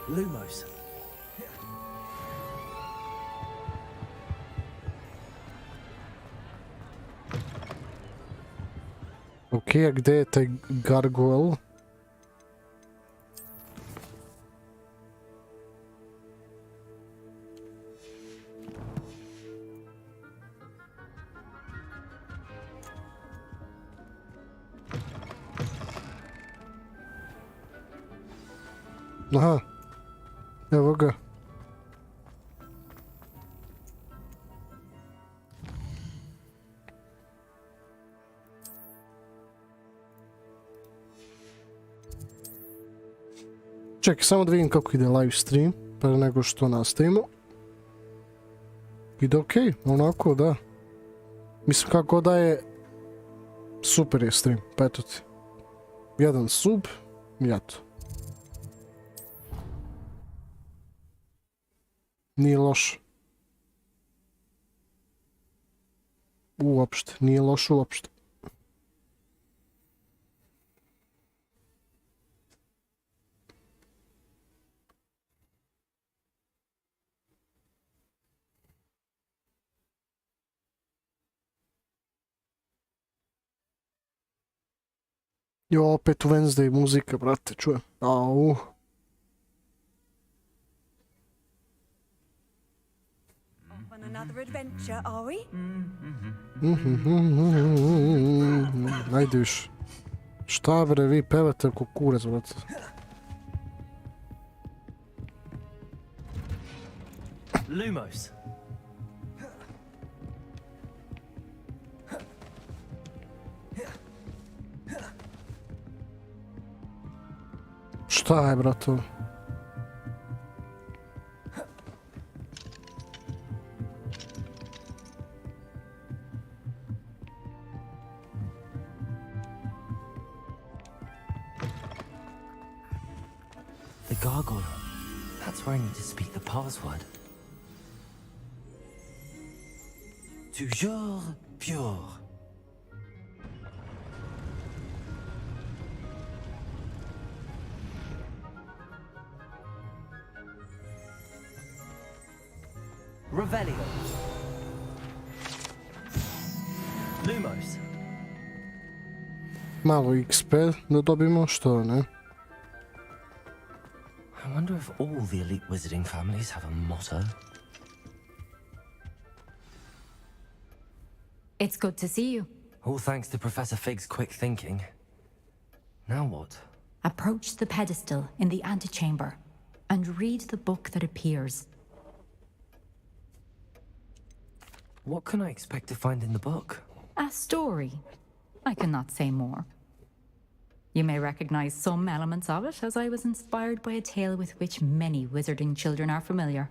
Lumos. Okej, a gde je taj gargoyle? Aha. Evo ga. Čekaj, samo da vidim kako ide live stream, pre nego što nastavimo. Ide okej, onako da. Mislim kako da je... Super je stream, pa eto ti. Jedan sub, i eto. Nije loš. Uopšte, nije loš uopšte. Jo, opet u Wednesday muzika, brate, čujem. Au. On another adventure, are we? Ajde više. Šta bre, vi pevate ko kurac, brate. Lumos. Šta je, brato? The gargoyle. That's where I need to speak the password. Toujours pure. Revelio. Lumos. Malo XP da dobimo, što ne? I wonder if all the elite wizarding families have a motto. It's good to see you. All thanks to Professor Fig's quick thinking. Now what? Approach the pedestal in the antechamber and read the book that appears. What can I expect to find in the book? A story. I cannot say more. You may recognize some elements of it, as I was inspired by a tale with which many wizarding children are familiar.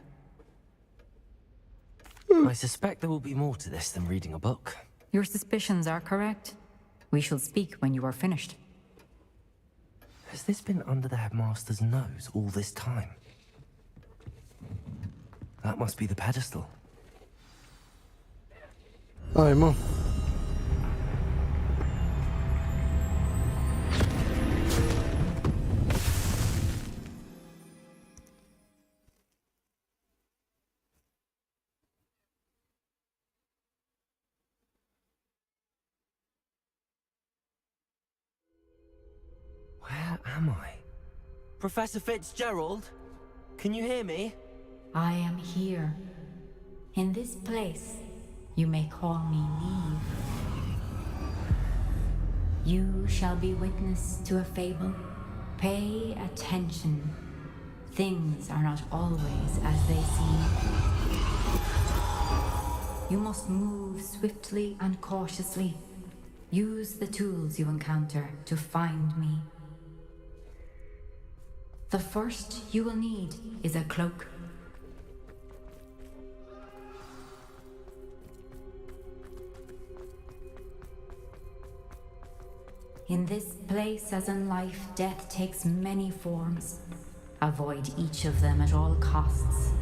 I suspect there will be more to this than reading a book. Your suspicions are correct. We shall speak when you are finished. Has this been under the headmaster's nose all this time? That must be the pedestal. Ajmo. Where am I? Professor Fitzgerald? Can you hear me? I am here. In this place, you may call me Neve. You shall be witness to a fable. Pay attention. Things are not always as they seem. You must move swiftly and cautiously. Use the tools you encounter to find me. The first you will need is a cloak. In this place, as in life, death takes many forms. Avoid each of them at all costs.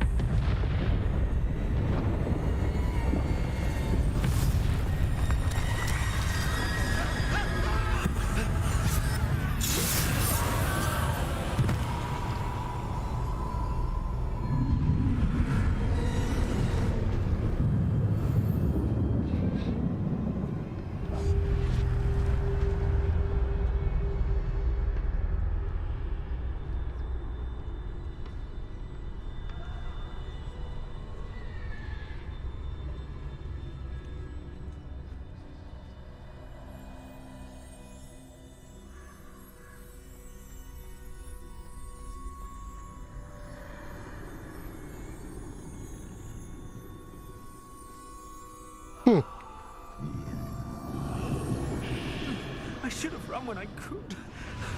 I should have run when I could.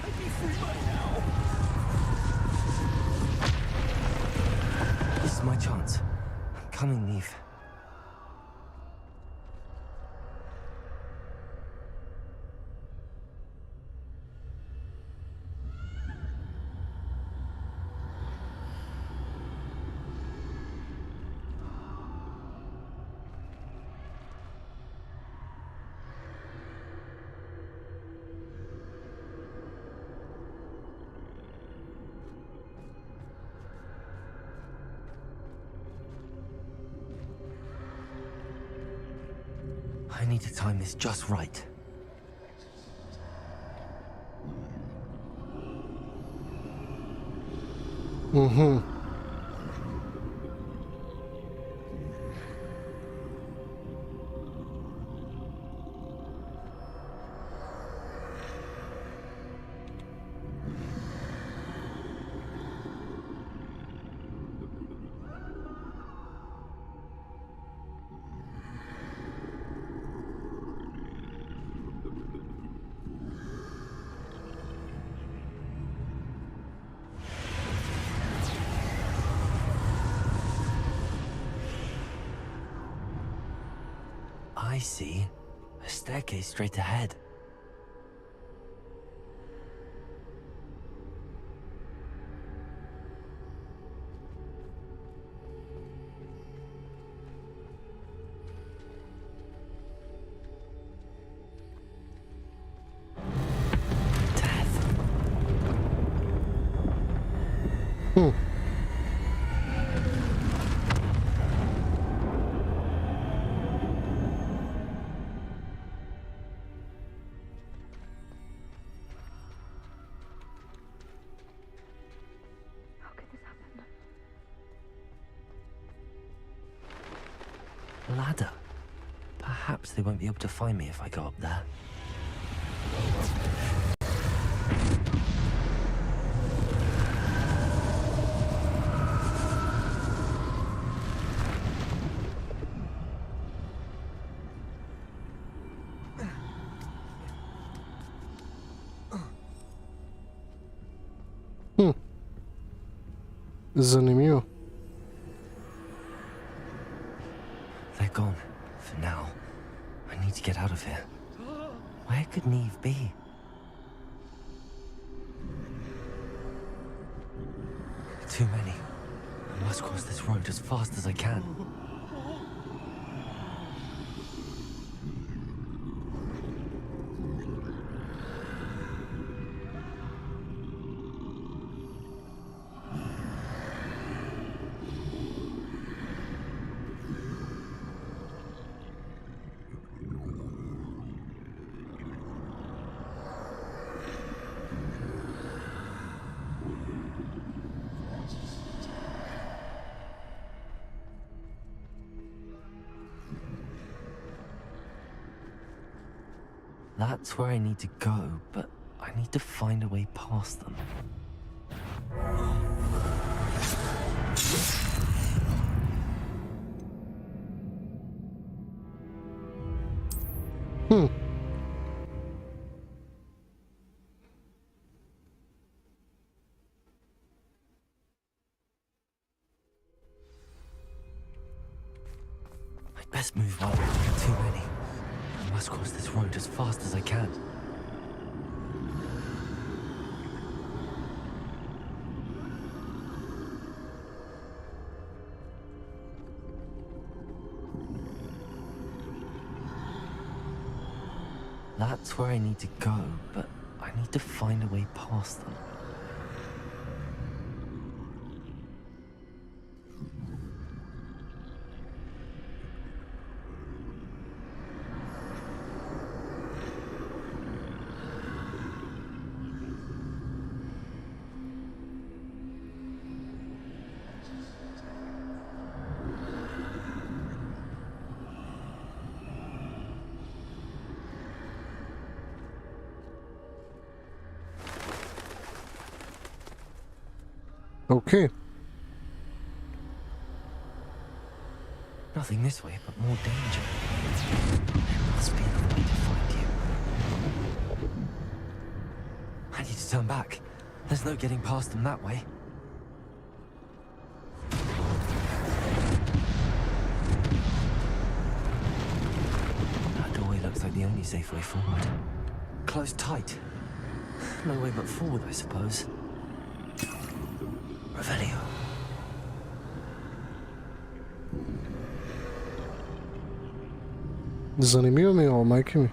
I'd be free by now. This is my chance. Come and leave. I need to time this just right. Mm-hmm. I see. A staircase straight ahead. Ladder. Perhaps they won't be able to find me if I go up there. Zanimljivo. They're gone. For now. I need to get out of here. Where could Neve be? Too many. I must cross this road as fast as I can. That's where I need to go, but I need to find a way past them. Best move while there are too many. I must cross this road as fast as I can. That's where I need to go, but I need to find a way past them. Okay. Nothing this way, but more danger. There must be another way to find you. I need to turn back. There's no getting past them that way. That doorway looks like the only safe way forward. Closed tight. No way but forward, I suppose. Revelio. Zanimljivo mi je ovo, majke mi.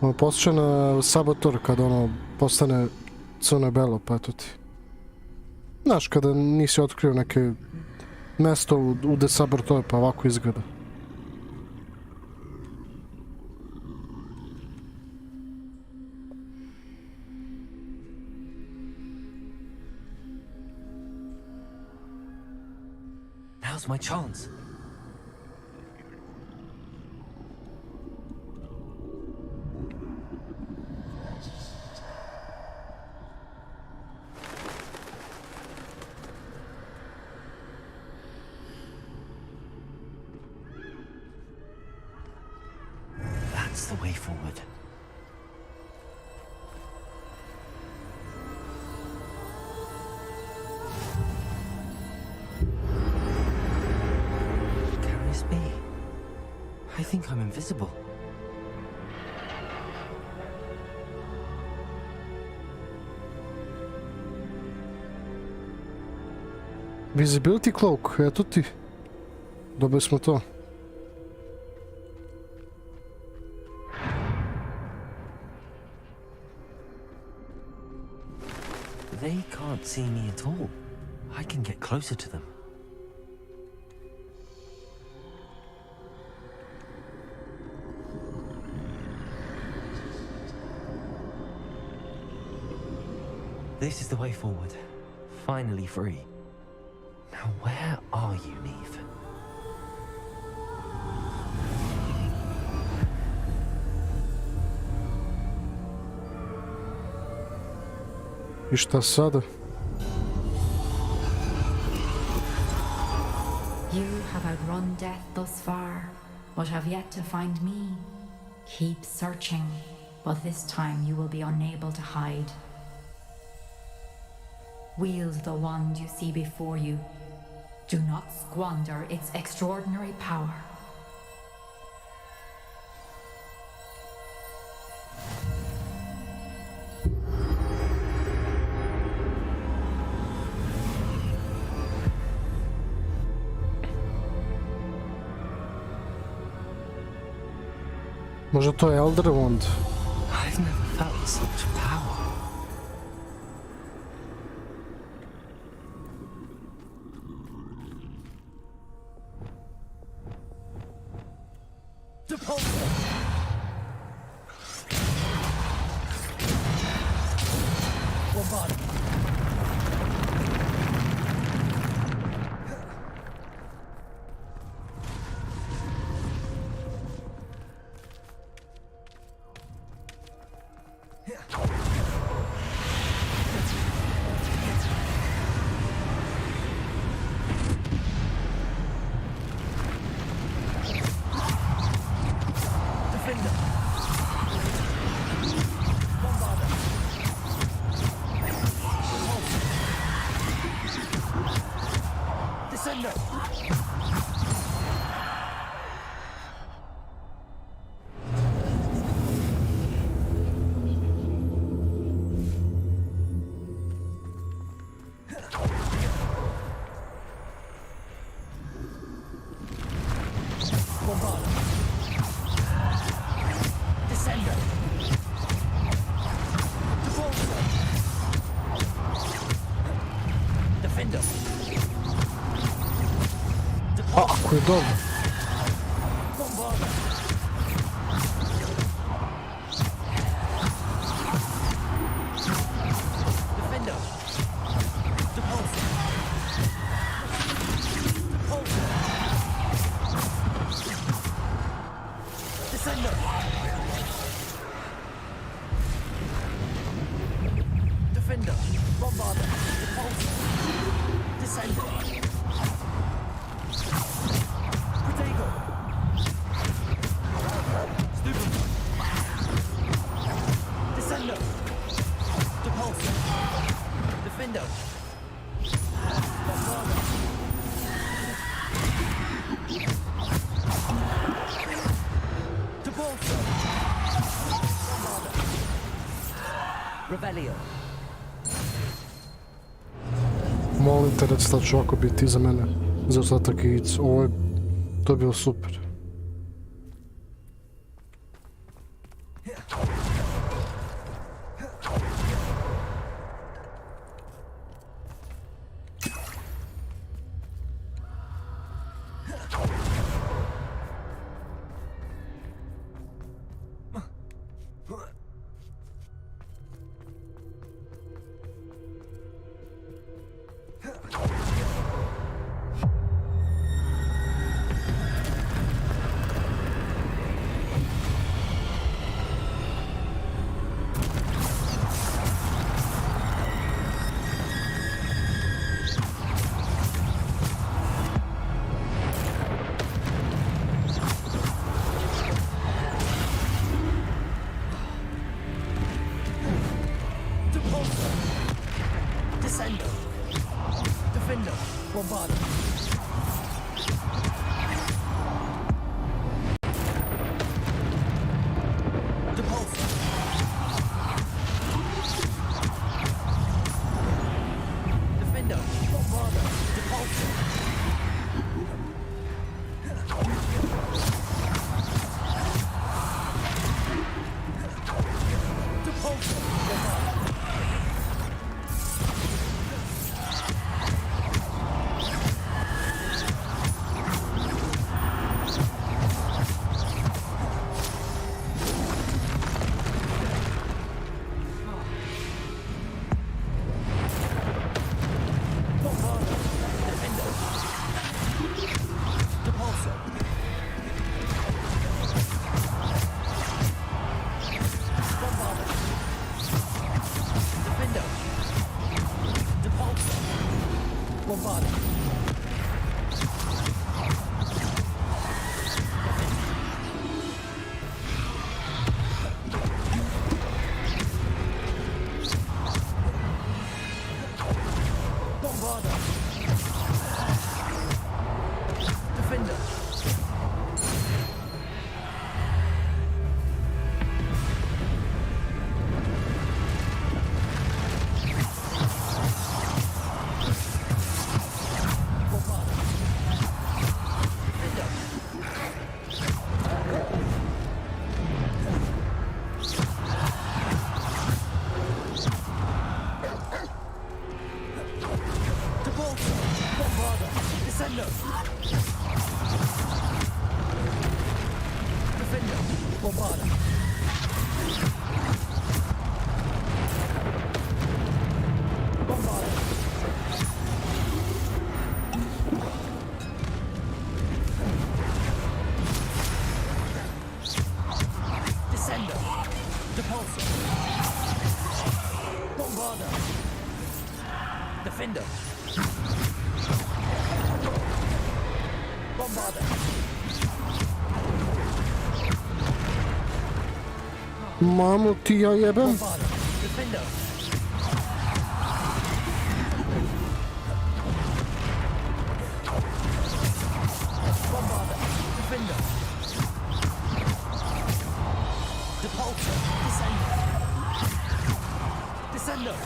Ono posjeća na Saboteur kada ono postane crno belo, pa eto ti. Znaš, kada nisi otkrio neke mesto u The Saboteur, pa ovako izgleda. Now's my chance. That's the way forward. I think I'm invisible. Visibility cloak, eto ti. Dobili smo to. They can't see me at all. I can get closer to them. This is the way forward. Finally free. Now where are you, Neve? I šta sada? You have outrun death thus far, but have yet to find me. Keep searching, but this time you will be unable to hide. Wield the wand you see before you. Do not squander its extraordinary power. Možda to je Elder Wand. I've never felt such power. Defender. Ako je dobro. Bombarder. Defender. Depulsor. Depulsor. Descender. Defender. Bombarder. Depulsor. Descender. Protego. Stupid. Descender. Depulsor. Defender. Bombarder. Depulsor. Bombarder. Revelio. Molim te da će ta čovjeka biti iza mene za ostatak igrice. To je bilo super. Descender. Defender. Bombarder. Depulsor. Defender. Bombarder. Depulsor. Depulsor. Bombarder. Defender. Bombarder. Mamu ti ja jebem. Bombarder. Defender. Bombarder. Defender. Depulsor. Descender. Descender.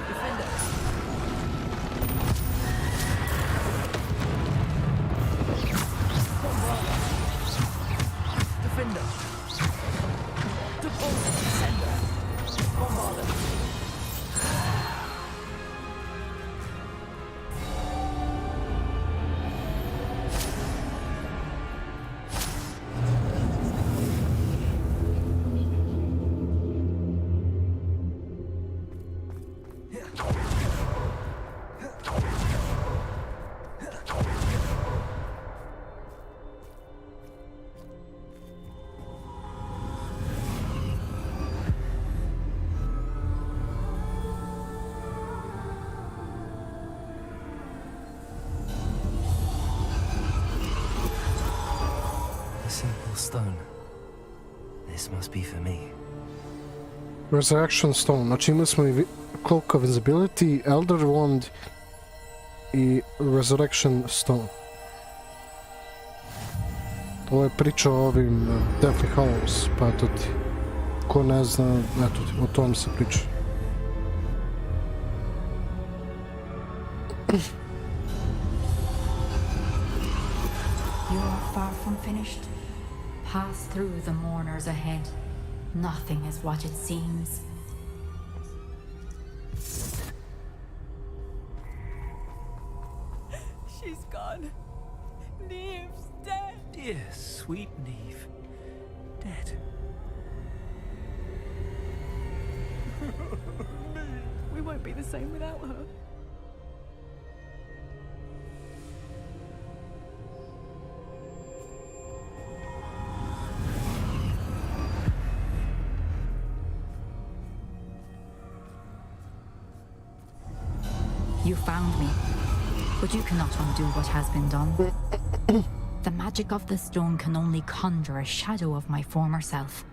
Defender. Bombarder. Defender. Depulsor. Descender. beautiful stone. This must be for me. Resurrection Stone. Znači imali smo i Cloak of Invisibility, Elder Wand i Resurrection Stone. Ovo je priča o ovim Deathly Hallows, pa eto ti. Ko ne zna, eto ti, o tom se priča. You're far from finished. Pass through the mourners ahead. Nothing is what it seems. She's gone. Neve's dead. Dear sweet Neve. Dead. We won't be the same without her. You found me, but you cannot undo what has been done. The magic of the stone can only conjure a shadow of my former self.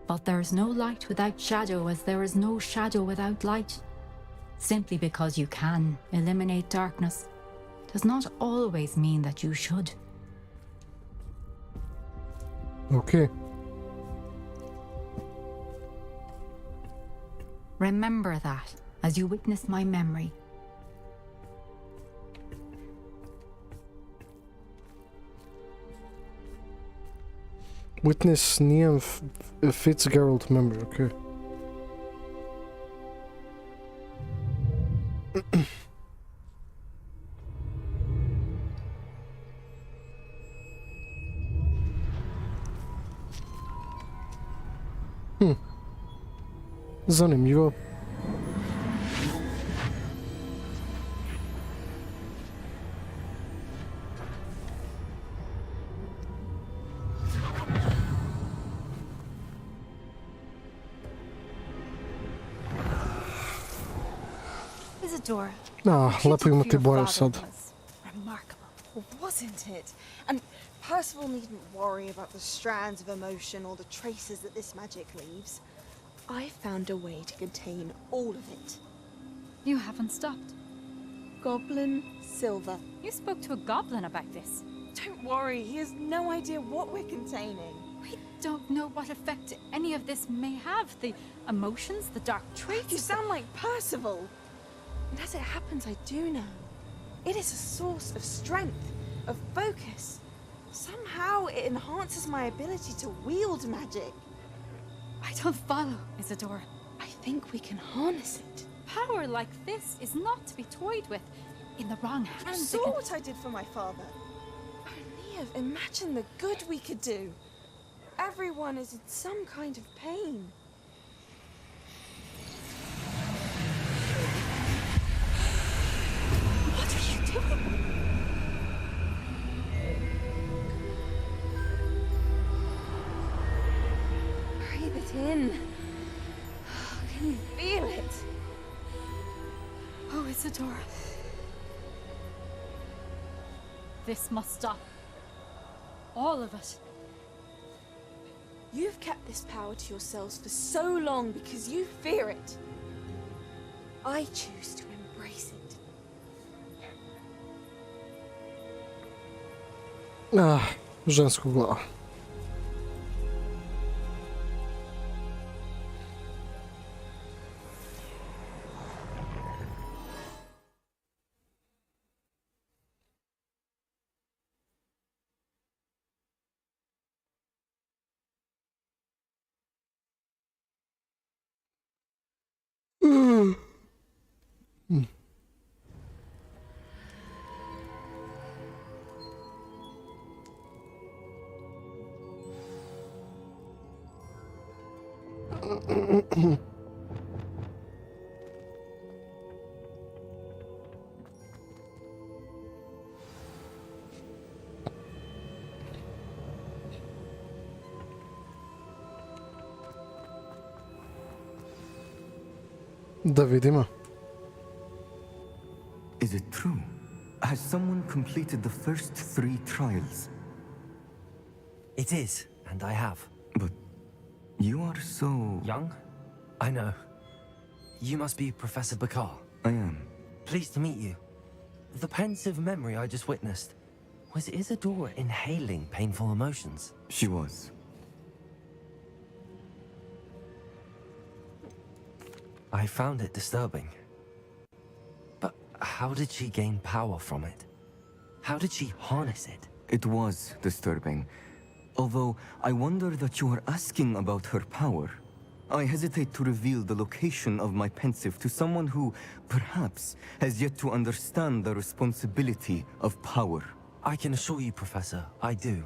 But there is no light without shadow, as there is no shadow without light. Simply because you can eliminate darkness does not always mean that you should. Okay. Remember that as you witness my memory. Witness Niam Fitzgerald memory, okay. Zanimljivo. Isadora. Lepo imati boje sad. Remarkable, wasn't it? And Percival needn't worry about the strands of emotion or the traces that this magic leaves. I found a way to contain all of it. You haven't stopped. Goblin Silver. You spoke to a goblin about this. Don't worry, he has no idea what we're containing. We don't know what effect any of this may have. The emotions, the dark traits. You sound like Percival. And as it happens, I do know. It is a source of strength, of focus. Somehow it enhances my ability to wield magic. I don't follow, Isadora. I think we can harness it. Power like this is not to be toyed with. In the wrong hands. You saw what I did for my father. Oh, Neve, imagine the good we could do. Everyone is in some kind of pain. What are you doing? Breathe it in. Can you feel it? Oh, Isadora. This must stop. All of it. You've kept this power to yourselves for so long because you fear it. I choose to embrace it. Žensko glava. Da vidimo. Is it true? Has someone completed the first 3 trials? It is, and I have. But you are so... Young? I know. You must be Professor Bakar. I am. Pleased to meet you. The pensive memory I just witnessed, was Isadora inhaling painful emotions? She was. I found it disturbing. But how did she gain power from it? How did she harness it? It was disturbing. Although I wonder that you are asking about her power. I hesitate to reveal the location of my pensive to someone who, perhaps, has yet to understand the responsibility of power. I can assure you, Professor, I do.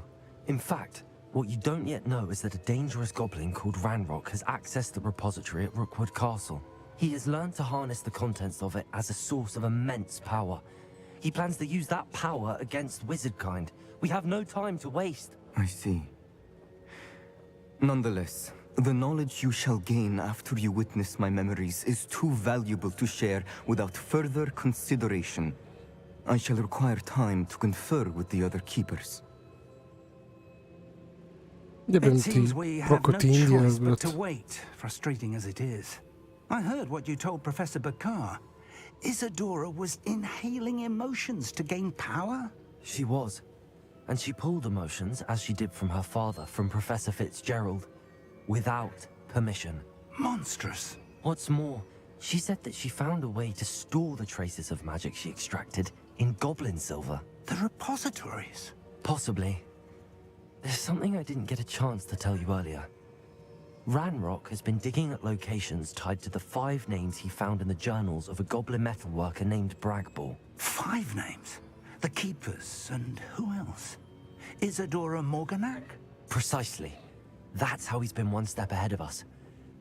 In fact, what you don't yet know is that a dangerous goblin called Ranrock has accessed the repository at Rookwood Castle. He has learned to harness the contents of it as a source of immense power. He plans to use that power against wizardkind. We have no time to waste. I see. Nonetheless, the knowledge you shall gain after you witness my memories is too valuable to share without further consideration. I shall require time to confer with the other keepers. It seems we have no choice but to wait, frustrating as it is. I heard what you told Professor Bakar. Isadora was inhaling emotions to gain power? She was. And she pulled emotions, as she did from her father, from Professor Fitzgerald, without permission. Monstrous. What's more, she said that she found a way to store the traces of magic she extracted in goblin silver. The repositories? Possibly. There's something I didn't get a chance to tell you earlier. Ranrock has been digging at locations tied to the 5 names he found in the journals of a goblin metalworker named Bragball. 5 names? The Keepers, and who else? Isadora Morganac? Precisely. That's how he's been one step ahead of us.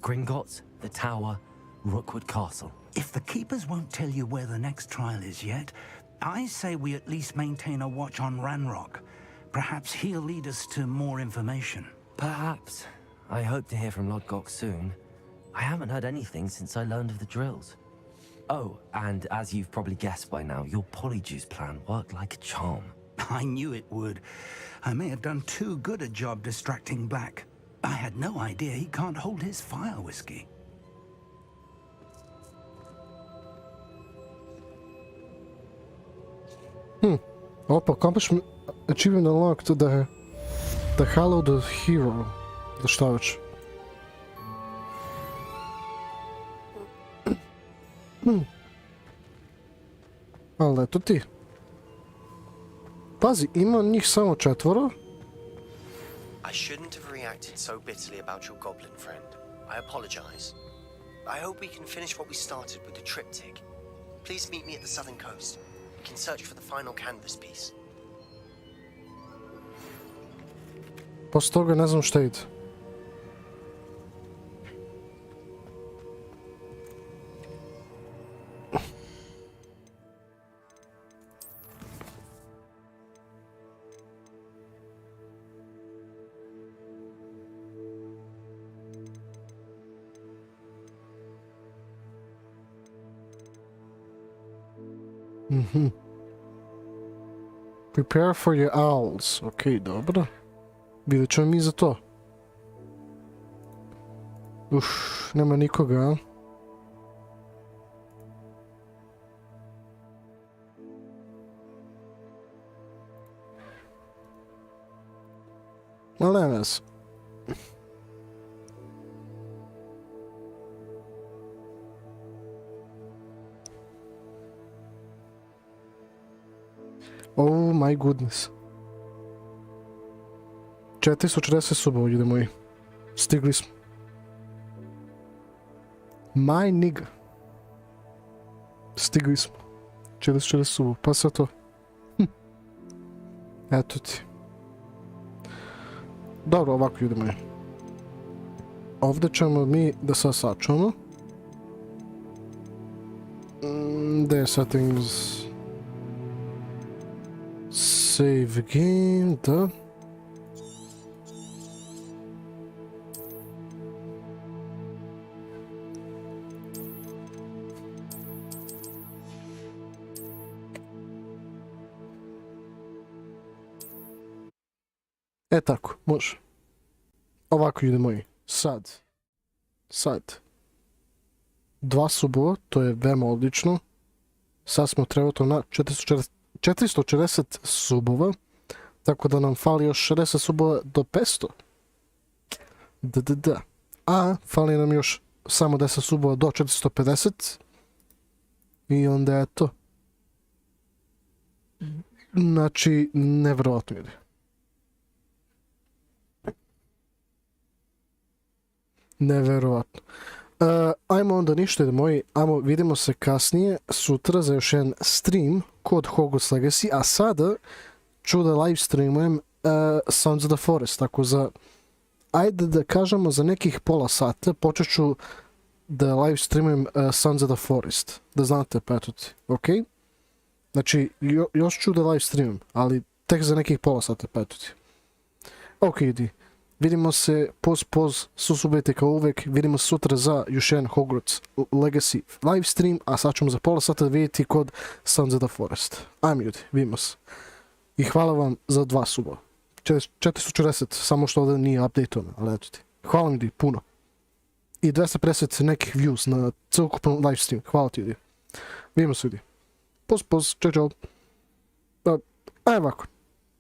Gringotts, the Tower, Rookwood Castle. If the Keepers won't tell you where the next trial is yet, I say we at least maintain a watch on Ranrock. Perhaps he'll lead us to more information. Perhaps. I hope to hear from Lodgok soon. I haven't heard anything since I learned of the drills. Oh, and as you've probably guessed by now, your polyjuice plan worked like a charm. I knew it would. I may have done too good a job distracting Black. I had no idea he can't hold his fire whiskey. Opa, accomplishment achievement unlocked the Hallowed Hero. Da šta već. Ali eto ti. Pazi, ima njih samo 4. I shouldn't have reacted so bitterly about your goblin friend. I apologize. I hope we can finish what we started with the triptych. Please meet me at the southern coast. We can search for the final canvas piece. Posle toga ne znam šta ide. Prepare for your owls. Okej, dobro. Vidjet ćemo mi za to. Nema nikoga, a? Ali nema veze. Oh my goodness. 440 subova, ljudi moji. Stigli smo. My nigga. Stigli smo. 440 subova, pa sve to. Eto ti. Dobro, ovako, ljudi moji. Ovdje ćemo mi da sad sačuvamo. Gdje je settings? Save game, da. E tako, može. Ovako, ljudi moji, sad. 2 subova, to je veoma odlično. Sad smo trenutno na 440 subova, tako da nam fali još 60 subova do 500. Da. A fali nam još samo 10 subova do 450. I onda je to. Znači, nevjerovatno ide. Nevjerovatno. Ajmo onda ništa, moji, vidimo se kasnije, sutra za još jedan stream kod Hogwarts Legacy, a sada ću da live streamujem Sons of the Forest, tako za, ajde da kažemo za nekih pola sata, počet ću da live streamujem Sons of the Forest, da znate, petuti, ok? Znači, još ću da live streamujem, ali tek za nekih pola sata, petuti. Ok, idi. Vidimo se, poz, susubajte kao uvek, vidimo se sutra za još jedan Hogwarts Legacy live stream, a sad ćemo za pola sata vidjeti kod Sons of the Forest. Ajme ljudi, vidimo se. I hvala vam za 2 suba. 440, samo što ovdje nije update-ono, ali eto ti. Hvala mi ljudi, puno. I 250 nekih views na celokupnom live stream. Hvala ti ljudi. Vidimo se ljudi. Poz, čao. Aj ovako.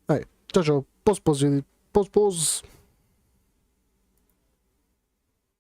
Aj, čao, poz ljudi. Poz.